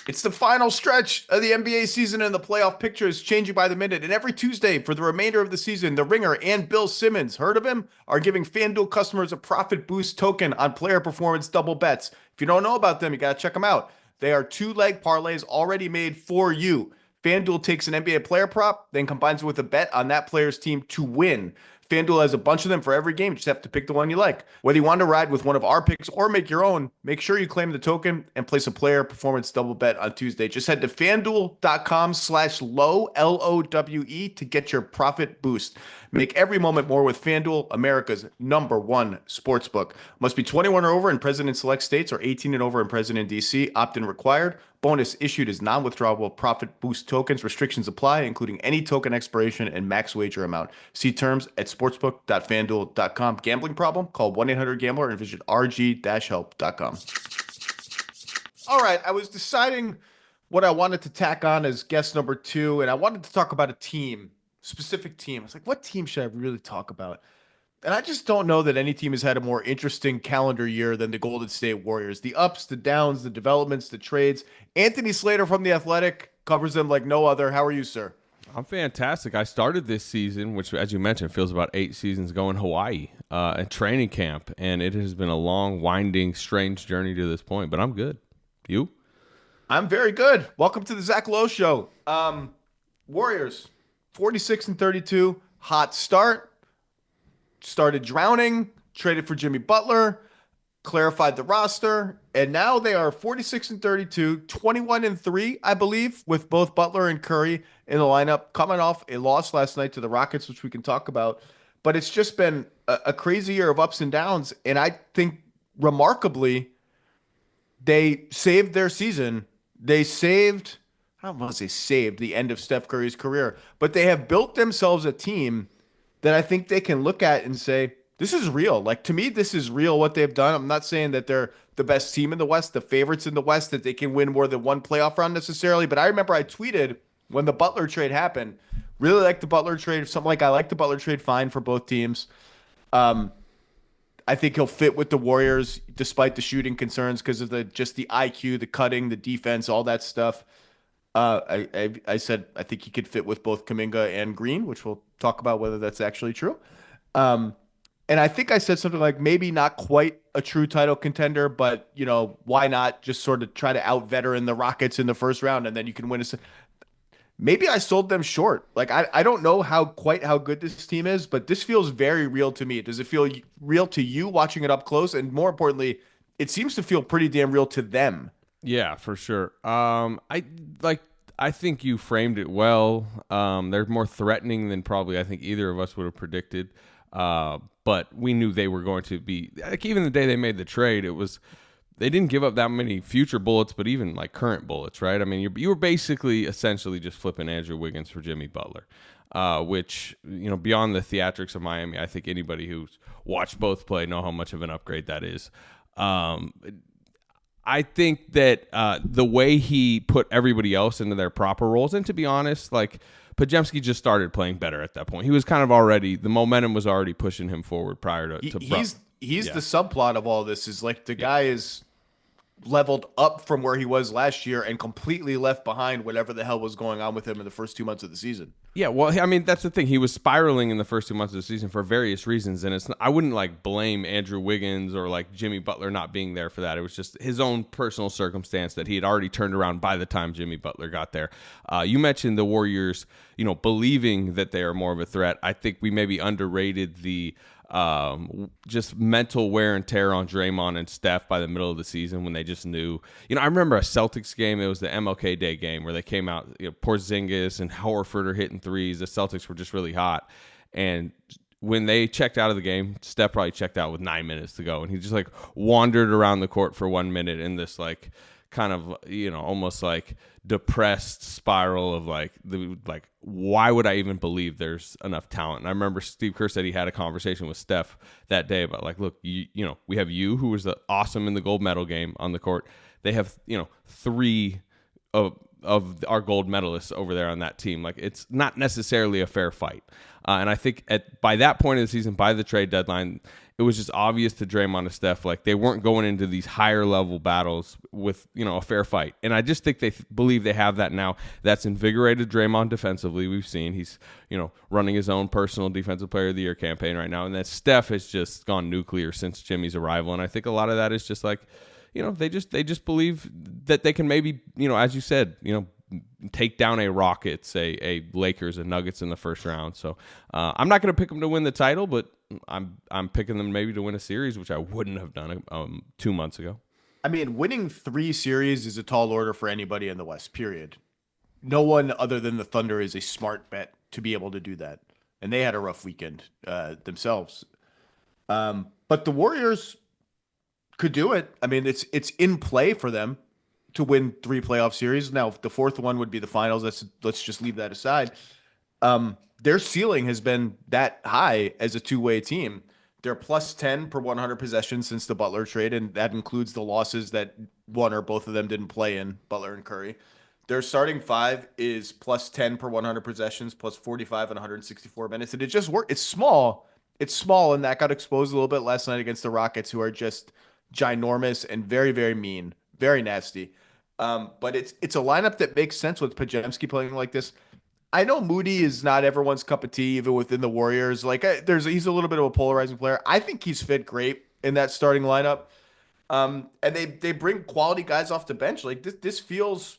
It's the final stretch of the NBA season, and the playoff picture is changing by the minute. And every Tuesday for the remainder of the season, The Ringer and Bill Simmons, heard of him, are giving FanDuel customers a profit boost token on player performance double bets. If you don't know about them, you got to check them out. They are 2-leg parlays already made for you. FanDuel takes an NBA player prop, then combines it with a bet on that player's team to win. FanDuel has a bunch of them for every game. You just have to pick the one you like. Whether you want to ride with one of our picks or make your own, make sure you claim the token and place a player performance double bet on Tuesday. Just head to FanDuel.com/Lowe, Lowe, to get your profit boost. Make every moment more with FanDuel, America's #1 sportsbook. Must be 21 or over in present and select states or 18 and over in present and DC. Opt-in required. Bonus issued as non-withdrawable profit boost tokens. Restrictions apply, including any token expiration and max wager amount. See terms at sportsbook.fanduel.com. Gambling problem? Call 1-800-GAMBLER and visit rg-help.com. All right, I was deciding what I wanted to tack on as guest number 2, and I wanted to talk about a team, specific team. I was like, what team should I really talk about? And I just don't know that any team has had a more interesting calendar year than the Golden State Warriors. The ups, the downs, the developments, the trades. Anthony Slater from The Athletic covers them like no other. How are you, sir? I'm fantastic. I started this season, which, as you mentioned, feels about 8 seasons ago in Hawaii at training camp. And it has been a long, winding, strange journey to this point. But I'm good. You? I'm very good. Welcome to the Zach Lowe Show. Warriors, 46-32. Hot start. Started drowning, traded for Jimmy Butler, clarified the roster, and now they are 46-32, 21-3, I believe, with both Butler and Curry in the lineup, coming off a loss last night to the Rockets, which we can talk about. But it's just been a crazy year of ups and downs, and I think remarkably, they saved their season. They saved, I don't want to say saved the end of Steph Curry's career, but they have built themselves a team that I think they can look at and say, this is real. Like, to me, this is real what they've done. I'm not saying that they're the best team in the West, the favorites in the West, that they can win more than one playoff round necessarily. But I remember I tweeted when the Butler trade happened, really like the Butler trade. Something like I like the Butler trade fine for both teams. I think he'll fit with the Warriors despite the shooting concerns because of the IQ, the cutting, the defense, all that stuff. I said I think he could fit with both Kaminga and Green, which we'll talk about whether that's actually true. And I think I said something like maybe not quite a true title contender, but why not just sort of try to out veteran the Rockets in the first round and then you can win Maybe I sold them short. Like I don't know how good this team is, but this feels very real to me. Does it feel real to you watching it up close? And more importantly, it seems to feel pretty damn real to them. Yeah, for sure. I think you framed it well. They're more threatening than probably I think either of us would have predicted. But we knew they were going to be, like, even the day they made the trade, they didn't give up that many future bullets, but even like current bullets, right? I mean, you were basically essentially just flipping Andrew Wiggins for Jimmy Butler, which, beyond the theatrics of Miami, I think anybody who's watched both play know how much of an upgrade that is. I think that the way he put everybody else into their proper roles, and to be honest, like, Podziemski just started playing better at that point. He was kind of the momentum was already pushing him forward prior to He's the subplot of all this is like the guy is leveled up from where he was last year and completely left behind whatever the hell was going on with him in the first 2 months of the season. Yeah, well, I mean, that's the thing. He was spiraling in the first 2 months of the season for various reasons, and I wouldn't like blame Andrew Wiggins or like Jimmy Butler not being there for that. It was just his own personal circumstance that he had already turned around by the time Jimmy Butler got there. You mentioned the Warriors, believing that they are more of a threat. I think we maybe underrated the just mental wear and tear on Draymond and Steph by the middle of the season when they just knew. I remember a Celtics game. It was the MLK Day game where they came out. Porzingis and Horford are hitting threes. The Celtics were just really hot, and when they checked out of the game, Steph probably checked out with 9 minutes to go, and he just like wandered around the court for 1 minute in this like kind of almost like depressed spiral of like why would I even believe there's enough talent? And I remember Steve Kerr said he had a conversation with Steph that day about like, look, we have you who was awesome in the gold medal game on the court. They have three of our gold medalists over there on that team. Like, it's not necessarily a fair fight. And I think by that point of the season, by the trade deadline, it was just obvious to Draymond and Steph, like, they weren't going into these higher level battles with, a fair fight. And I just think they believe they have that now. That's invigorated Draymond defensively. We've seen he's, running his own personal Defensive Player of the Year campaign right now. And that Steph has just gone nuclear since Jimmy's arrival. And I think a lot of that is just like, they just believe that they can maybe, as you said, take down a Rockets, a Lakers, a Nuggets in the first round. So I'm not going to pick them to win the title, but I'm picking them maybe to win a series, which I wouldn't have done 2 months ago. I mean, winning 3 series is a tall order for anybody in the West, period. No one other than the Thunder is a smart bet to be able to do that. And they had a rough weekend themselves. But the Warriors could do it. I mean, it's in play for them to win 3 playoff series. Now, the fourth one would be the finals. Let's just leave that aside. Their ceiling has been that high as a two-way team. They're plus 10 per 100 possessions since the Butler trade, and that includes the losses that one or both of them didn't play in, Butler and Curry. Their starting 5 is plus 10 per 100 possessions, plus 45 in 164 minutes, and it just worked. It's small, and that got exposed a little bit last night against the Rockets, who are just ginormous and very, very mean, very nasty. But it's a lineup that makes sense with Podziemski playing like this. I know Moody is not everyone's cup of tea, even within the Warriors. Like, he's a little bit of a polarizing player. I think he's fit great in that starting lineup. And they bring quality guys off the bench. Like, this feels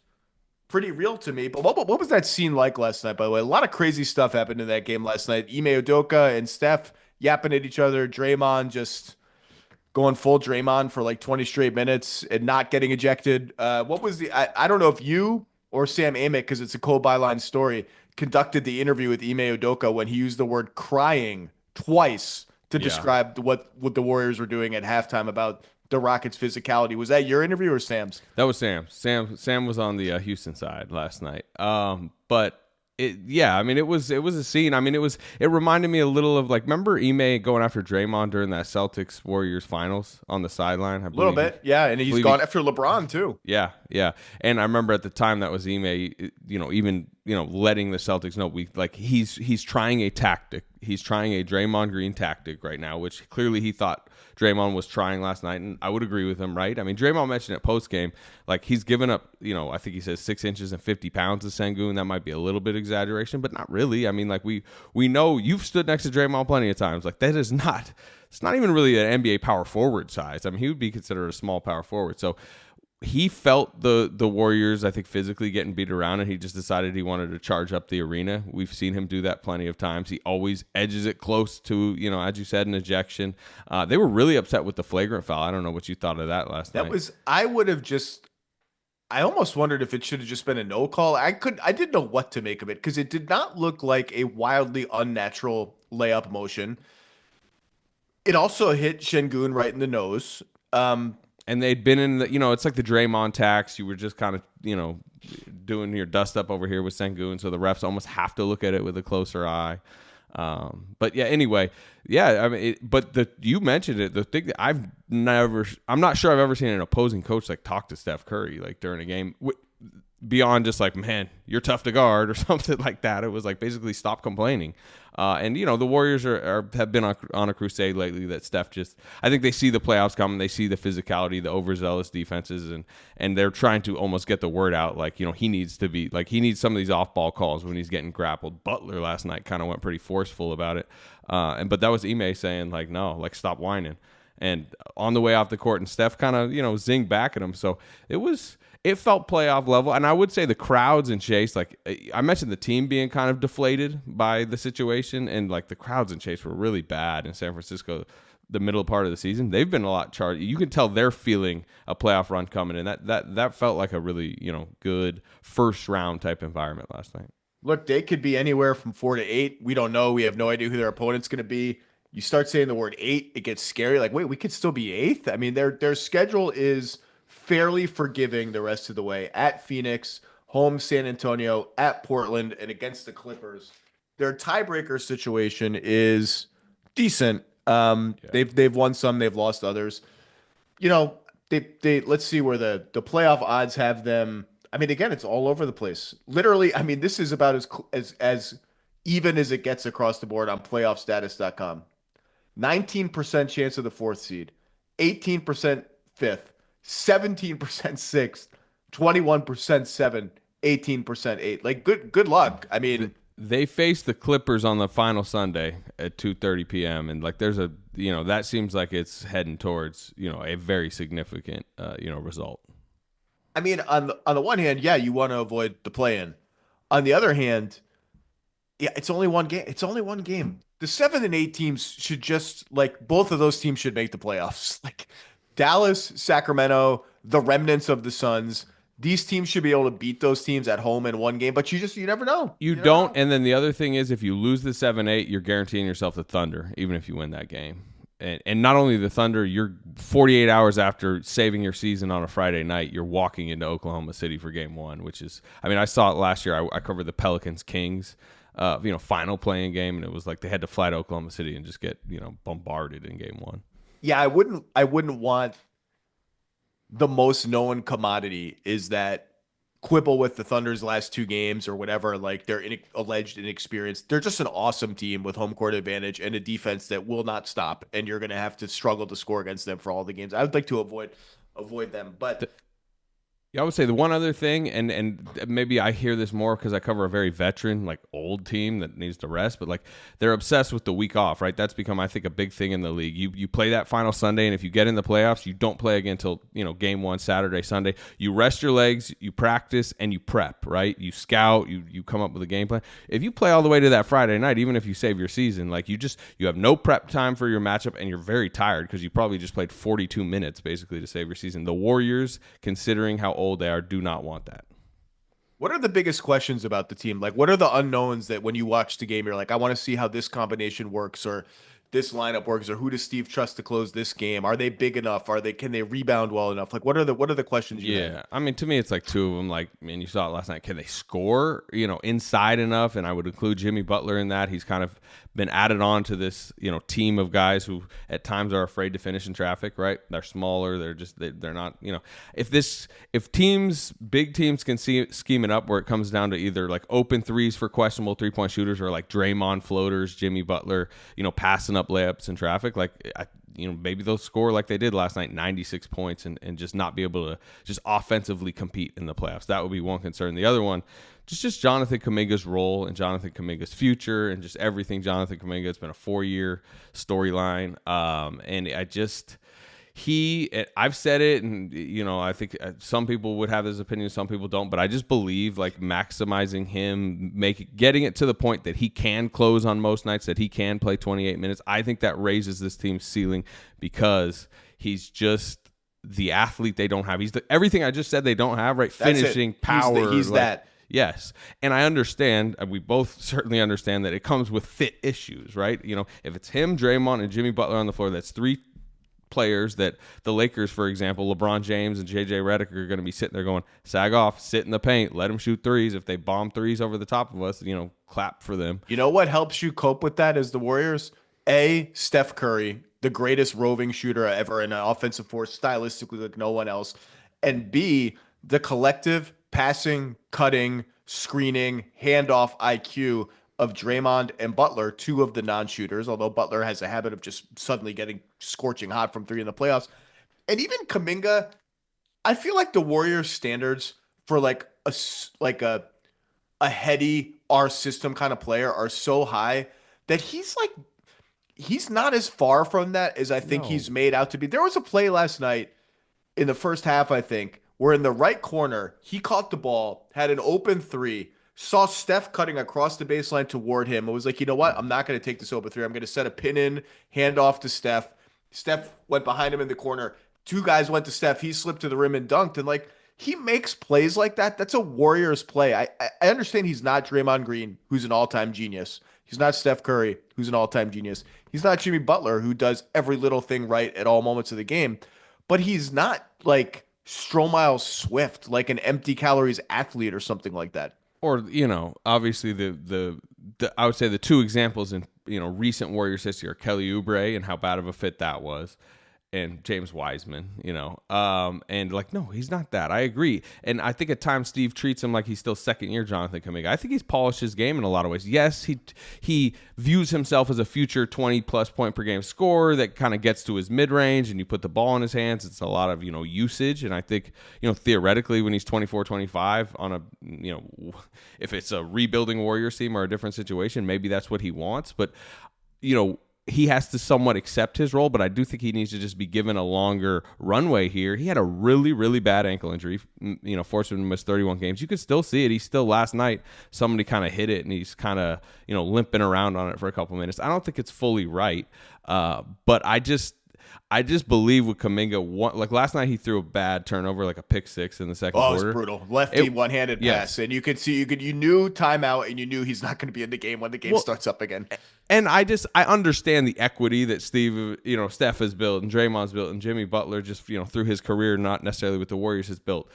pretty real to me. But what was that scene like last night, by the way? A lot of crazy stuff happened in that game last night. Ime Udoka and Steph yapping at each other. Draymond just going full Draymond for like 20 straight minutes and not getting ejected. What was I don't know if you or Sam Amick, because it's a Cole Byline story, conducted the interview with Ime Udoka when he used the word crying twice to describe what the Warriors were doing at halftime about the Rockets' physicality. Was that your interview or Sam's? That was Sam. Sam was on the Houston side last night. But I mean, it was a scene. I mean, it reminded me a little of like, remember Ime going after Draymond during that Celtics Warriors finals on the sideline? A little bit, yeah, and he's gone after LeBron too. Yeah. And I remember at the time that was Ime, even letting the Celtics know he's trying a tactic. He's trying a Draymond Green tactic right now, which clearly he thought Draymond was trying last night, and I would agree with him, right? I mean, Draymond mentioned it post game, like he's given up, I think he says 6 inches and 50 pounds to Sengun. That might be a little bit exaggeration, but not really. I mean, like we know you've stood next to Draymond plenty of times. Like that is not, it's not even really an NBA power forward size. I mean, he would be considered a small power forward. So he felt the Warriors, I think, physically getting beat around, and he just decided he wanted to charge up the arena. We've seen him do that plenty of times. He always edges it close to, as you said, an ejection. They were really upset with the flagrant foul. I don't know what you thought of that last night. I almost wondered if it should have just been a no call. I didn't know what to make of it because it did not look like a wildly unnatural layup motion. It also hit Sengun right in the nose. And they'd been in the, it's like the Draymond tax. You were just kind of, doing your dust up over here with Sengun. So the refs almost have to look at it with a closer eye. But yeah, anyway, yeah, I mean, you mentioned it. The thing that I'm not sure I've ever seen an opposing coach like talk to Steph Curry like during a game beyond just like, man, you're tough to guard or something like that. It was like basically stop complaining. And the Warriors have been on a crusade lately that Steph I think they see the playoffs coming. They see the physicality, the overzealous defenses, and they're trying to almost get the word out. Like, he needs some of these off ball calls when he's getting grappled. Butler last night kind of went pretty forceful about it. But that was Ime saying like, no, like stop whining. And on the way off the court, and Steph kind of, zinged back at him. So it felt playoff level. And I would say the crowds in Chase, like I mentioned the team being kind of deflated by the situation, and like the crowds in Chase were really bad in San Francisco the middle part of the season. They've been a lot charged. You can tell they're feeling a playoff run coming, and that felt like a really, good first round type environment last night. Look, they could be anywhere from 4 to 8. We don't know. We have no idea who their opponent's going to be. You start saying the word 8, it gets scary. Like, wait, we could still be 8th? I mean, their schedule is fairly forgiving the rest of the way. At Phoenix, home San Antonio, at Portland, and against the Clippers. Their tiebreaker situation is decent. They've won some, they've lost others. They let's see where the playoff odds have them. I mean, again, it's all over the place. Literally, I mean, this is about as even as it gets across the board on playoffstatus.com. 19% chance of the 4th seed, 18% 5th, 17% 6th, 21% 7th, 18% 8. Like good luck. I mean, they face the Clippers on the final Sunday at 2:30 p.m. and like there's a that seems like it's heading towards a very significant result. I mean, on the one hand, yeah, you want to avoid the play-in. On the other hand, yeah, it's only one game. It's only one game. The 7 and 8 teams should just both of those teams should make the playoffs. Like Dallas, Sacramento, the remnants of the Suns. These teams should be able to beat those teams at home in one game, but you never know. You don't. And then the other thing is, if you lose the 7-8, you're guaranteeing yourself the Thunder, even if you win that game. And not only the Thunder, you're 48 hours after saving your season on a Friday night, you're walking into Oklahoma City for game 1, which is, I mean, I saw it last year. I covered the Pelicans Kings, final playing game, and it was like they had to fly to Oklahoma City and just get, bombarded in game 1. Yeah, I wouldn't want the most known commodity is that quibble with the Thunder's last 2 games or whatever. Like they're alleged inexperienced. They're just an awesome team with home court advantage and a defense that will not stop. And you're going to have to struggle to score against them for all the games. I would like to avoid them, but I would say the one other thing, and maybe I hear this more because I cover a very veteran, old team that needs to rest, but they're obsessed with the week off, right? That's become, I think, a big thing in the league. You play that final Sunday, and if you get in the playoffs, you don't play again until game 1 Saturday, Sunday. You rest your legs, you practice, and you prep, right? You scout, you come up with a game plan. If you play all the way to that Friday night, even if you save your season, you have no prep time for your matchup, and you're very tired because you probably just played 42 minutes basically to save your season. The Warriors, considering how old they are, do not want that. What are the biggest questions about the team? What are the unknowns that when you watch the game, you're like, I want to see how this combination works? Or this lineup works, or who does Steve trust to close this game? Are they big enough? Can they rebound well enough? Like, what are the questions you have? Yeah, I mean, to me, it's like two of them. Like, I mean, you saw it last night. Can they score, inside enough? And I would include Jimmy Butler in that. He's kind of been added on to this, team of guys who at times are afraid to finish in traffic, right? They're smaller. They're not, if big teams can scheme it up where it comes down to either like open threes for questionable 3-point shooters or like Draymond floaters, Jimmy Butler, passing up layups in traffic, like, maybe they'll score like they did last night, 96 points, and just not be able to just offensively compete in the playoffs. That would be one concern. The other one, just Jonathan Kaminga's role and Jonathan Kaminga's future and just everything Jonathan Kaminga. It's been a 4-year storyline. And I've said it, and I think some people would have this opinion, some people don't, but I just believe like maximizing him, getting it to the point that he can close on most nights, that he can play 28 minutes. I think that raises this team's ceiling because he's just the athlete they don't have. He's everything I just said they don't have, right? Finishing, power. He's that. Yes. And I understand, we both certainly understand that it comes with fit issues, right? If it's him, Draymond, and Jimmy Butler on the floor, that's 3 players that the Lakers, for example, LeBron James and JJ Redick are going to be sitting there going, sag off, sit in the paint, let them shoot threes. If they bomb threes over the top of us, clap for them. You know what helps you cope with that as the Warriors? A, Steph Curry, the greatest roving shooter ever in an offensive force, stylistically like no one else. And B, the collective passing, cutting, screening, handoff IQ of Draymond and Butler, 2 of the non-shooters, although Butler has a habit of just suddenly getting scorching hot from 3 in the playoffs. And even Kaminga, I feel like the Warriors standards for like a heady our system kind of player are so high that he's not as far from that as I think he's made out to be. There was a play last night in the first half, I think, where in the right corner, he caught the ball, had an open 3, saw Steph cutting across the baseline toward him. It was like, you know what? I'm not going to take this open 3. I'm going to set a pin in, hand off to Steph. Steph went behind him in the corner. 2 guys went to Steph. He slipped to the rim and dunked. And like, he makes plays like that. That's a Warriors play. I understand he's not Draymond Green, who's an all-time genius. He's not Steph Curry, who's an all-time genius. He's not Jimmy Butler, who does every little thing right at all moments of the game. But he's not like Stromile Swift, like an empty calories athlete or something like that. Or, obviously the I would say the 2 examples in, recent Warriors history are Kelly Oubre and how bad of a fit that was, and James Wiseman, and like, no, he's not that. I agree. And I think at times Steve treats him like he's still second year Jonathan Kaminga. I think he's polished his game in a lot of ways. Yes, he views himself as a future 20 plus point per game scorer that kind of gets to his mid range and you put the ball in his hands. It's a lot of, usage. And I think, theoretically when he's 24, 25 on a, if it's a rebuilding Warriors team or a different situation, maybe that's what he wants. But, he has to somewhat accept his role, but I do think he needs to just be given a longer runway here. He had a really, really bad ankle injury, forced him to miss 31 games. You could still see it. He's still, last night, somebody kind of hit it, and he's kind of, limping around on it for a couple minutes. I don't think it's fully right, but I just believe with Kaminga, like last night he threw a bad turnover, like a pick 6 in the second quarter. Oh, it was brutal. Lefty one-handed pass. And you could see, you knew timeout, and you knew he's not going to be in the game when the game starts up again. And I understand the equity that Steph has built and Draymond's built and Jimmy Butler just, through his career, not necessarily with the Warriors, has built.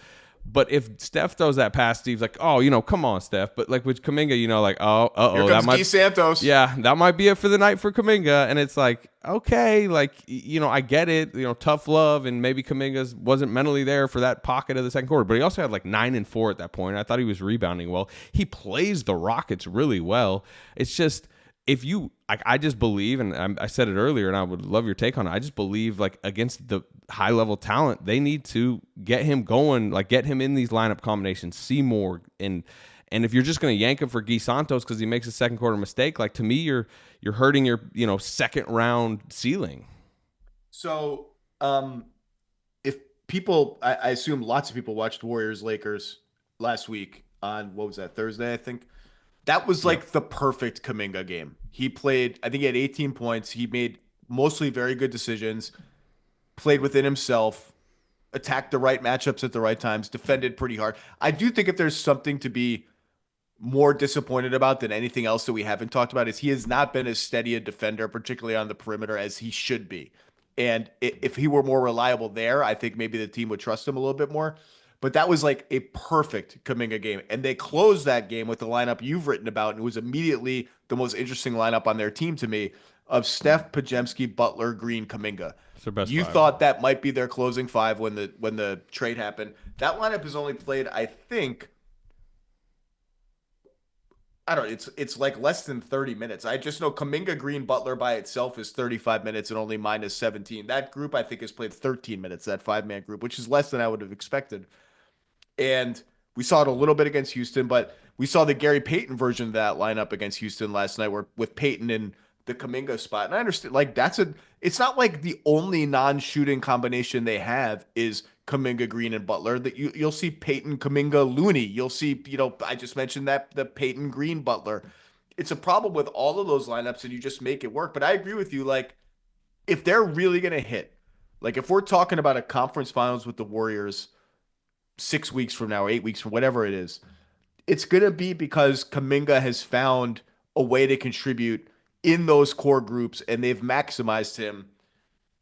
But if Steph throws that pass, Steve's like, oh, come on, Steph. But like with Kaminga, like, here comes Guy Santos. Yeah, that might be it for the night for Kaminga. And it's like, okay, like, I get it, tough love. And maybe Kaminga wasn't mentally there for that pocket of the second quarter. But he also had like 9 and 4 at that point. I thought he was rebounding well. He plays the Rockets really well. It's just, I just believe, and I said it earlier, and I would love your take on it. I just believe, like, against the high level talent, they need to get him going, like, get him in these lineup combinations, see more. And if you're just going to yank him for Guy Santos because he makes a second quarter mistake, like, to me, you're hurting your second round ceiling. So, if people, I assume lots of people watched Warriors Lakers last week on, what was that, Thursday, I think. That was like the perfect Kaminga game. He played, I think he had 18 points. He made mostly very good decisions, played within himself, attacked the right matchups at the right times, defended pretty hard. I do think if there's something to be more disappointed about than anything else that we haven't talked about is he has not been as steady a defender, particularly on the perimeter, as he should be. And if he were more reliable there, I think maybe the team would trust him a little bit more. But that was like a perfect Kaminga game. And they closed that game with the lineup you've written about. And it was immediately the most interesting lineup on their team to me of Steph, Pajemski, Butler, Green, Kaminga. It's their best You five. thought that might be their closing five when the trade happened. That lineup has only played, I think, I don't know, it's like less than 30 minutes. I just know Kaminga, Green, Butler by itself is 35 minutes and only minus 17. That group, I think, has played 13 minutes, that five-man group, which is less than I would have expected. And we saw it a little bit against Houston, but we saw the Gary Payton version of that lineup against Houston last night, where with Payton in the Kaminga spot. And I understand, like, it's not like the only non-shooting combination they have is Kaminga, Green, and Butler. That you'll see Payton, Kaminga, Looney. You'll see, I just mentioned that the Payton, Green, Butler. It's a problem with all of those lineups, and you just make it work. But I agree with you. Like, if they're really gonna hit, like if we're talking about a conference finals with the Warriors 6 weeks from now, or 8 weeks from whatever it is, it's gonna be because Kaminga has found a way to contribute in those core groups, and they've maximized him.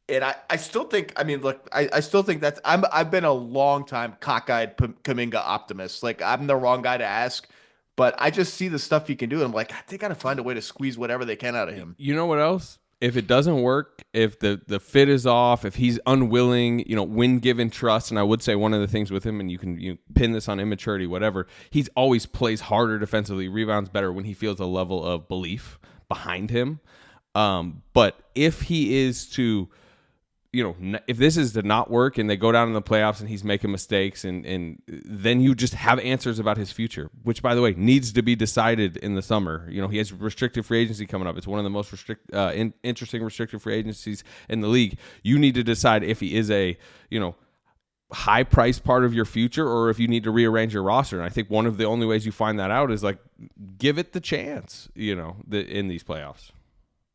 And I still think, I mean, look, I still think I've been a long time cockeyed Kaminga optimist. Like, I'm the wrong guy to ask, but I just see the stuff he can do. And I'm like, they got to find a way to squeeze whatever they can out of him. You know what else? If it doesn't work, if the fit is off, if he's unwilling, when given trust, and I would say one of the things with him, and you can pin this on immaturity, whatever, he's always plays harder defensively, rebounds better when he feels a level of belief behind him. But if he is to, if this is to not work and they go down in the playoffs and he's making mistakes, and then you just have answers about his future, which, by the way, needs to be decided in the summer. He has restricted free agency coming up. It's one of the most interesting restricted free agencies in the league. You need to decide if he is a, high price part of your future, or if you need to rearrange your roster. And I think one of the only ways you find that out is, like, give it the chance, in these playoffs.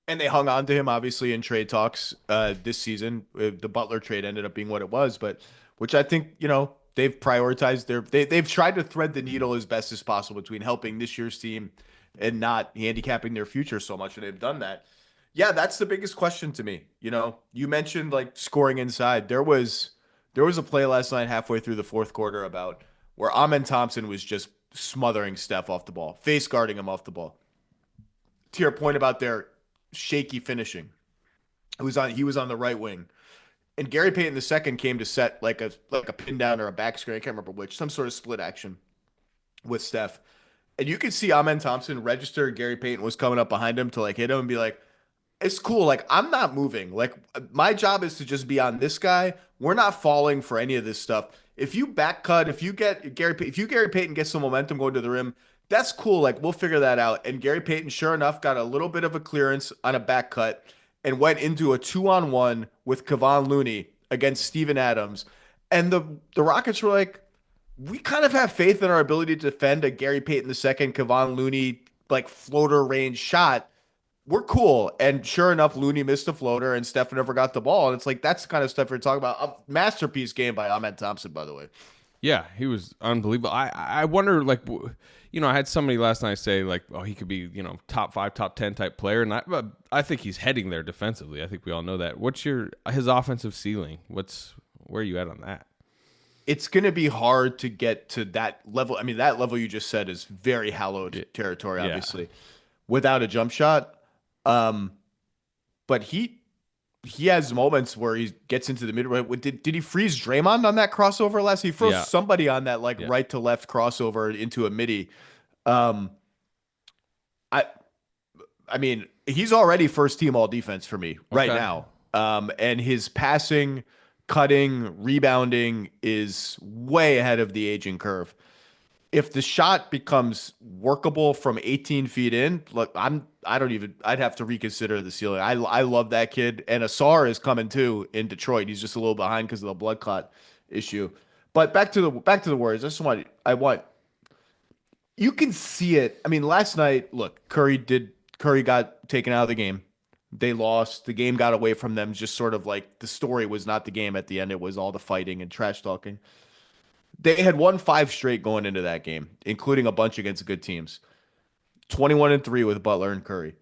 And they hung on to him, obviously, in trade talks this season. The Butler trade ended up being what it was, but which I think, they've prioritized they've tried to thread the needle as best as possible between helping this year's team and not handicapping their future so much, and they've done that. Yeah, that's the biggest question to me. You mentioned, like, scoring inside. There was a play last night halfway through the fourth quarter about where Thompson was just smothering Steph off the ball, face guarding him off the ball. To your point about their shaky finishing, he was on the right wing, and Gary Payton II came to set like a pin down or a back screen, I can't remember which, some sort of split action with Steph, and you could see Thompson register Gary Payton was coming up behind him to, like, hit him and be like, it's cool, like, I'm not moving, like, my job is to just be on this guy. We're not falling for any of this stuff. If you back cut, if you Gary Payton gets some momentum going to the rim, that's cool. Like, we'll figure that out. And Gary Payton, sure enough, got a little bit of a clearance on a back cut and went into a 2-on-1 with Kevon Looney against Steven Adams. And the Rockets were like, we kind of have faith in our ability to defend a Gary Payton II, Kevon Looney, like, floater range shot. We're cool. And sure enough, Looney missed a floater and Steph never got the ball. And it's like, that's the kind of stuff you're talking about. A masterpiece game by Thompson, by the way. Yeah, he was unbelievable. I wonder, like, I had somebody last night say, like, oh, he could be, top 5, top 10 type player. And I think he's heading there defensively. I think we all know that. What's his offensive ceiling? Where are you at on that? It's going to be hard to get to that level. I mean, that level you just said is very hallowed territory, obviously, without a jump shot. But he has moments where he gets into the mid. Did he freeze Draymond on that crossover last? He froze somebody on that, like, right to left crossover into a midi. I mean, he's already first team all defense for me right now. And his passing, cutting, rebounding is way ahead of the aging curve. If the shot becomes workable from 18 feet in, look, I'd have to reconsider the ceiling. I love that kid, and Asar is coming too in Detroit. He's just a little behind because of the blood clot issue. But back to the Warriors. You can see it. I mean, last night, look, Curry got taken out of the game. They lost. The game got away from them. Just sort of like the story was not the game at the end. It was all the fighting and trash talking. They had won 5 straight going into that game, including a bunch against good teams. 21-3 with Butler and Curry.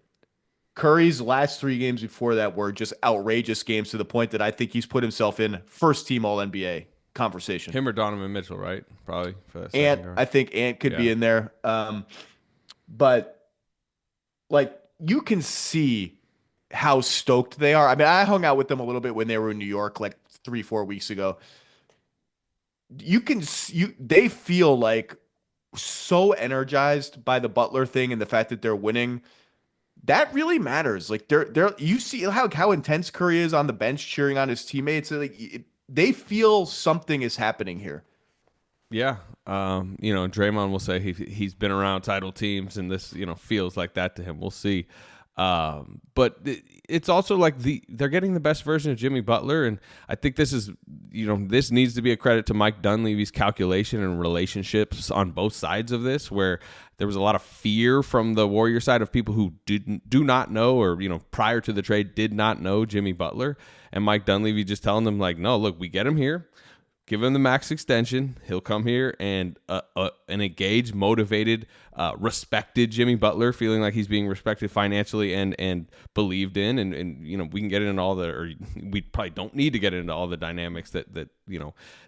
Curry's last 3 games before that were just outrageous games to the point that I think he's put himself in first team All-NBA conversation. Him or Donovan Mitchell, right? Probably for that Ant, second I think Ant could be in there. But like you can see how stoked they are. I mean, I hung out with them a little bit when they were in New York like 3-4 weeks ago. They feel like so energized by the Butler thing and the fact that they're winning. That really matters. Like you see how intense Curry is on the bench cheering on his teammates. Like they feel something is happening here. Yeah. Draymond will say he's been around title teams and this, feels like that to him. We'll see. But it's also like they're getting the best version of Jimmy Butler. And I think this is, this needs to be a credit to Mike Dunleavy's calculation and relationships on both sides of this, where there was a lot of fear from the Warrior side of people who do not know, or, prior to the trade did not know Jimmy Butler, and Mike Dunleavy just telling them like, no, look, we get him here. Give him the max extension. He'll come here and an engaged, motivated, respected Jimmy Butler, feeling like he's being respected financially and believed in. And we can get into all or we probably don't need to get into all the dynamics that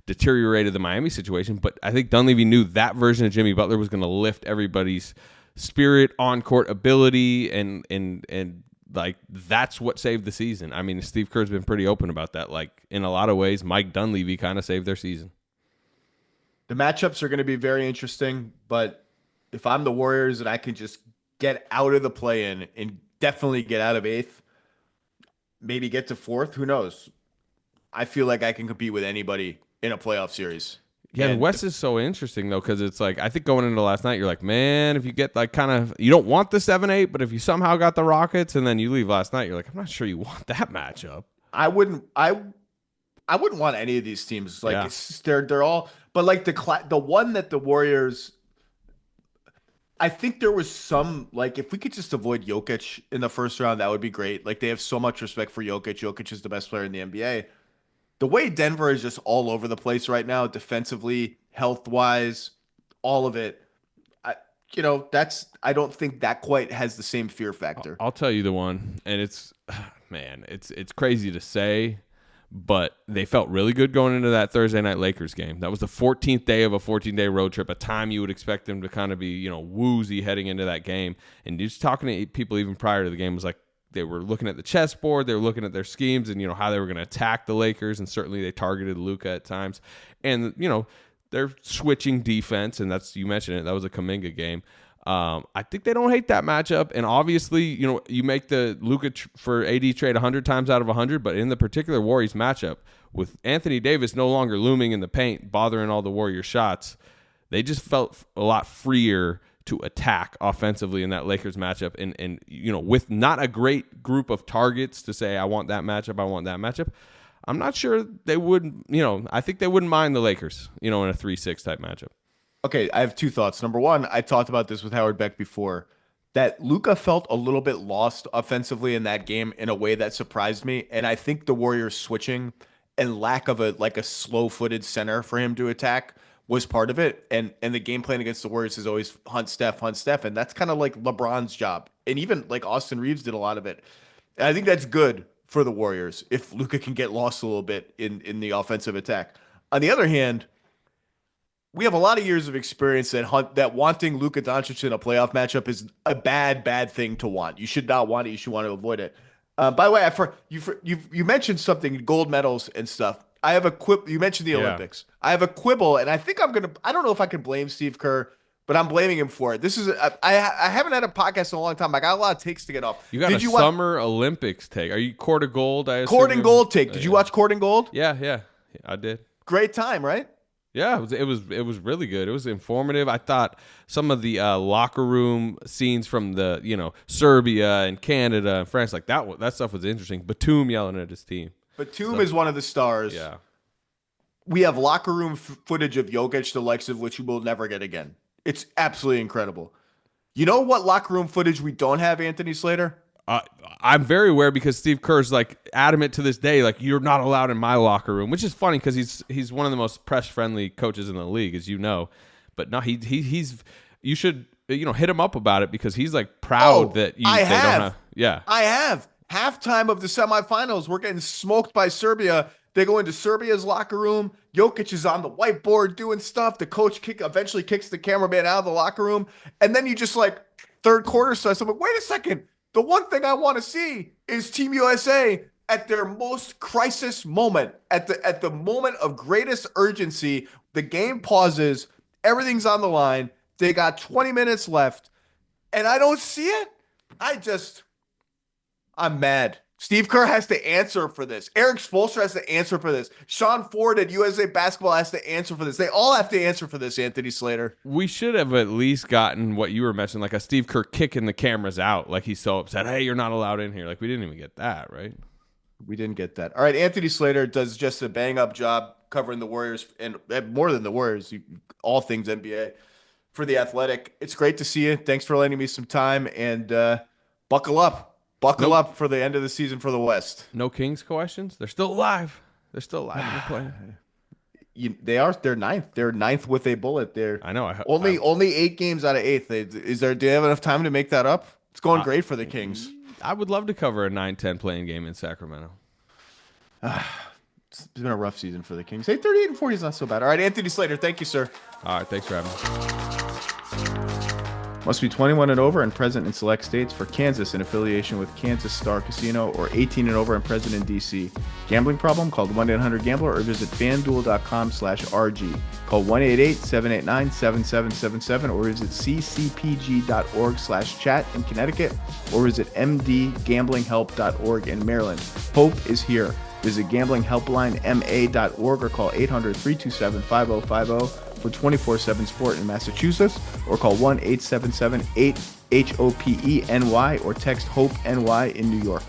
deteriorated the Miami situation. But I think Dunleavy knew that version of Jimmy Butler was going to lift everybody's spirit, on court ability, and like that's what saved the season. I mean, Steve Kerr's been pretty open about that. Like in a lot of ways, Mike Dunleavy kind of saved their season. The matchups are going to be very interesting, but if I'm the Warriors and I can just get out of the play-in and definitely get out of 8th, maybe get to 4th, who knows? I feel like I can compete with anybody in a playoff series. Yeah, the West is so interesting, though, because it's like, I think going into last night, you're like, man, if you get like you don't want the 7-8, but if you somehow got the Rockets and then you leave last night, you're like, I'm not sure you want that matchup. I wouldn't want any of these teams. Like, it's, they're all, but like the one that the Warriors, I think there was some, like, if we could just avoid Jokic in the first round, that would be great. Like, they have so much respect for Jokic. Jokic is the best player in the NBA. The way Denver is just all over the place right now, defensively, health-wise, all of it, I don't think that quite has the same fear factor. I'll tell you the one, and it's crazy to say, but they felt really good going into that Thursday night Lakers game. That was the 14th day of a 14-day road trip, a time you would expect them to kind of be, woozy heading into that game. And just talking to people even prior to the game was like, they were looking at the chessboard, they were looking at their schemes and, how they were going to attack the Lakers. And certainly they targeted Luka at times. And, they're switching defense. And you mentioned it, that was a Kaminga game. I think they don't hate that matchup. And obviously, you make the Luka for AD trade 100 times out of 100. But in the particular Warriors matchup, with Anthony Davis no longer looming in the paint, bothering all the Warrior shots, they just felt a lot freer to attack offensively in that Lakers matchup, and with not a great group of targets to say I want that matchup, I'm not sure they would. I think they wouldn't mind the Lakers, in a 3-6 type matchup. Okay, I have 2 thoughts. Number one, I talked about this with Howard Beck before, that Luka felt a little bit lost offensively in that game in a way that surprised me, and I think the Warriors switching and lack of a slow-footed center for him to attack was part of it. And the game plan against the Warriors is always hunt Steph. And that's kind of like LeBron's job. And even like Austin Reeves did a lot of it. And I think that's good for the Warriors if Luka can get lost a little bit in the offensive attack. On the other hand, we have a lot of years of experience that wanting Luka Doncic in a playoff matchup is a bad thing to want. You should not want it. You should want to avoid it. By the way, you mentioned something, gold medals and stuff. I have a quibble. You mentioned the Olympics. I have a quibble, and I think I don't know if I can blame Steve Kerr, but I'm blaming him for it. I haven't had a podcast in a long time. I got a lot of takes to get off. You got Summer Olympics take. Are you Court of Gold? Court and Gold take. Did you watch Court and Gold? Yeah, I did. Great time, right? Yeah, it was really good. It was informative. I thought some of the locker room scenes from the Serbia and Canada and France, like that stuff was interesting. Batum yelling at his team. Batum is one of the stars. Yeah. We have locker room footage of Jokic, the likes of which we will never get again. It's absolutely incredible. You know what locker room footage we don't have, Anthony Slater? I'm very aware because Steve Kerr's like adamant to this day, like you're not allowed in my locker room, which is funny because he's one of the most press friendly coaches in the league, as you know. But no, he's you should hit him up about it because he's like proud that you. I have. Yeah, I have. Halftime of the semifinals, we're getting smoked by Serbia. They go into Serbia's locker room. Jokic is on the whiteboard doing stuff. The coach eventually kicks the cameraman out of the locker room. And then you just like third quarter starts. I'm like, wait a second. The one thing I want to see is Team USA at their most crisis moment, at the moment of greatest urgency. The game pauses. Everything's on the line. They got 20 minutes left. And I don't see it. I'm mad. Steve Kerr has to answer for this. Eric Spoelstra has to answer for this. Sean Ford at USA Basketball has to answer for this. They all have to answer for this, Anthony Slater. We should have at least gotten what you were mentioning, like a Steve Kerr kicking the cameras out. Like he's so upset. Hey, you're not allowed in here. Like we didn't even get that, right? We didn't get that. All right, Anthony Slater does just a bang-up job covering the Warriors and more than the Warriors, all things NBA for The Athletic. It's great to see you. Thanks for lending me some time, and buckle up. Buckle up for the end of the season for the West. No Kings questions? They're still alive. They're still alive. They're playing. They're ninth. They're ninth with a bullet. I know. Only 8 games out of 8th. Do they have enough time to make that up? It's going great for the Kings. I would love to cover a 9-10 playing game in Sacramento. It's been a rough season for the Kings. 38-40 is not so bad. All right, Anthony Slater, thank you, sir. All right, thanks for having me. Must be 21 and over and present in select states. For Kansas, in affiliation with Kansas Star Casino, or 18 and over and present in D.C. Gambling problem? Call 1-800-GAMBLER or visit FanDuel.com/RG. Call 1-888-789-7777 or visit ccpg.org/chat in Connecticut or visit mdgamblinghelp.org in Maryland. Hope is here. Visit gamblinghelplinema.org or call 800-327-5050 for 24/7 sport in Massachusetts, or call 1-877-8-HOPE-NY or text HOPE-NY in New York.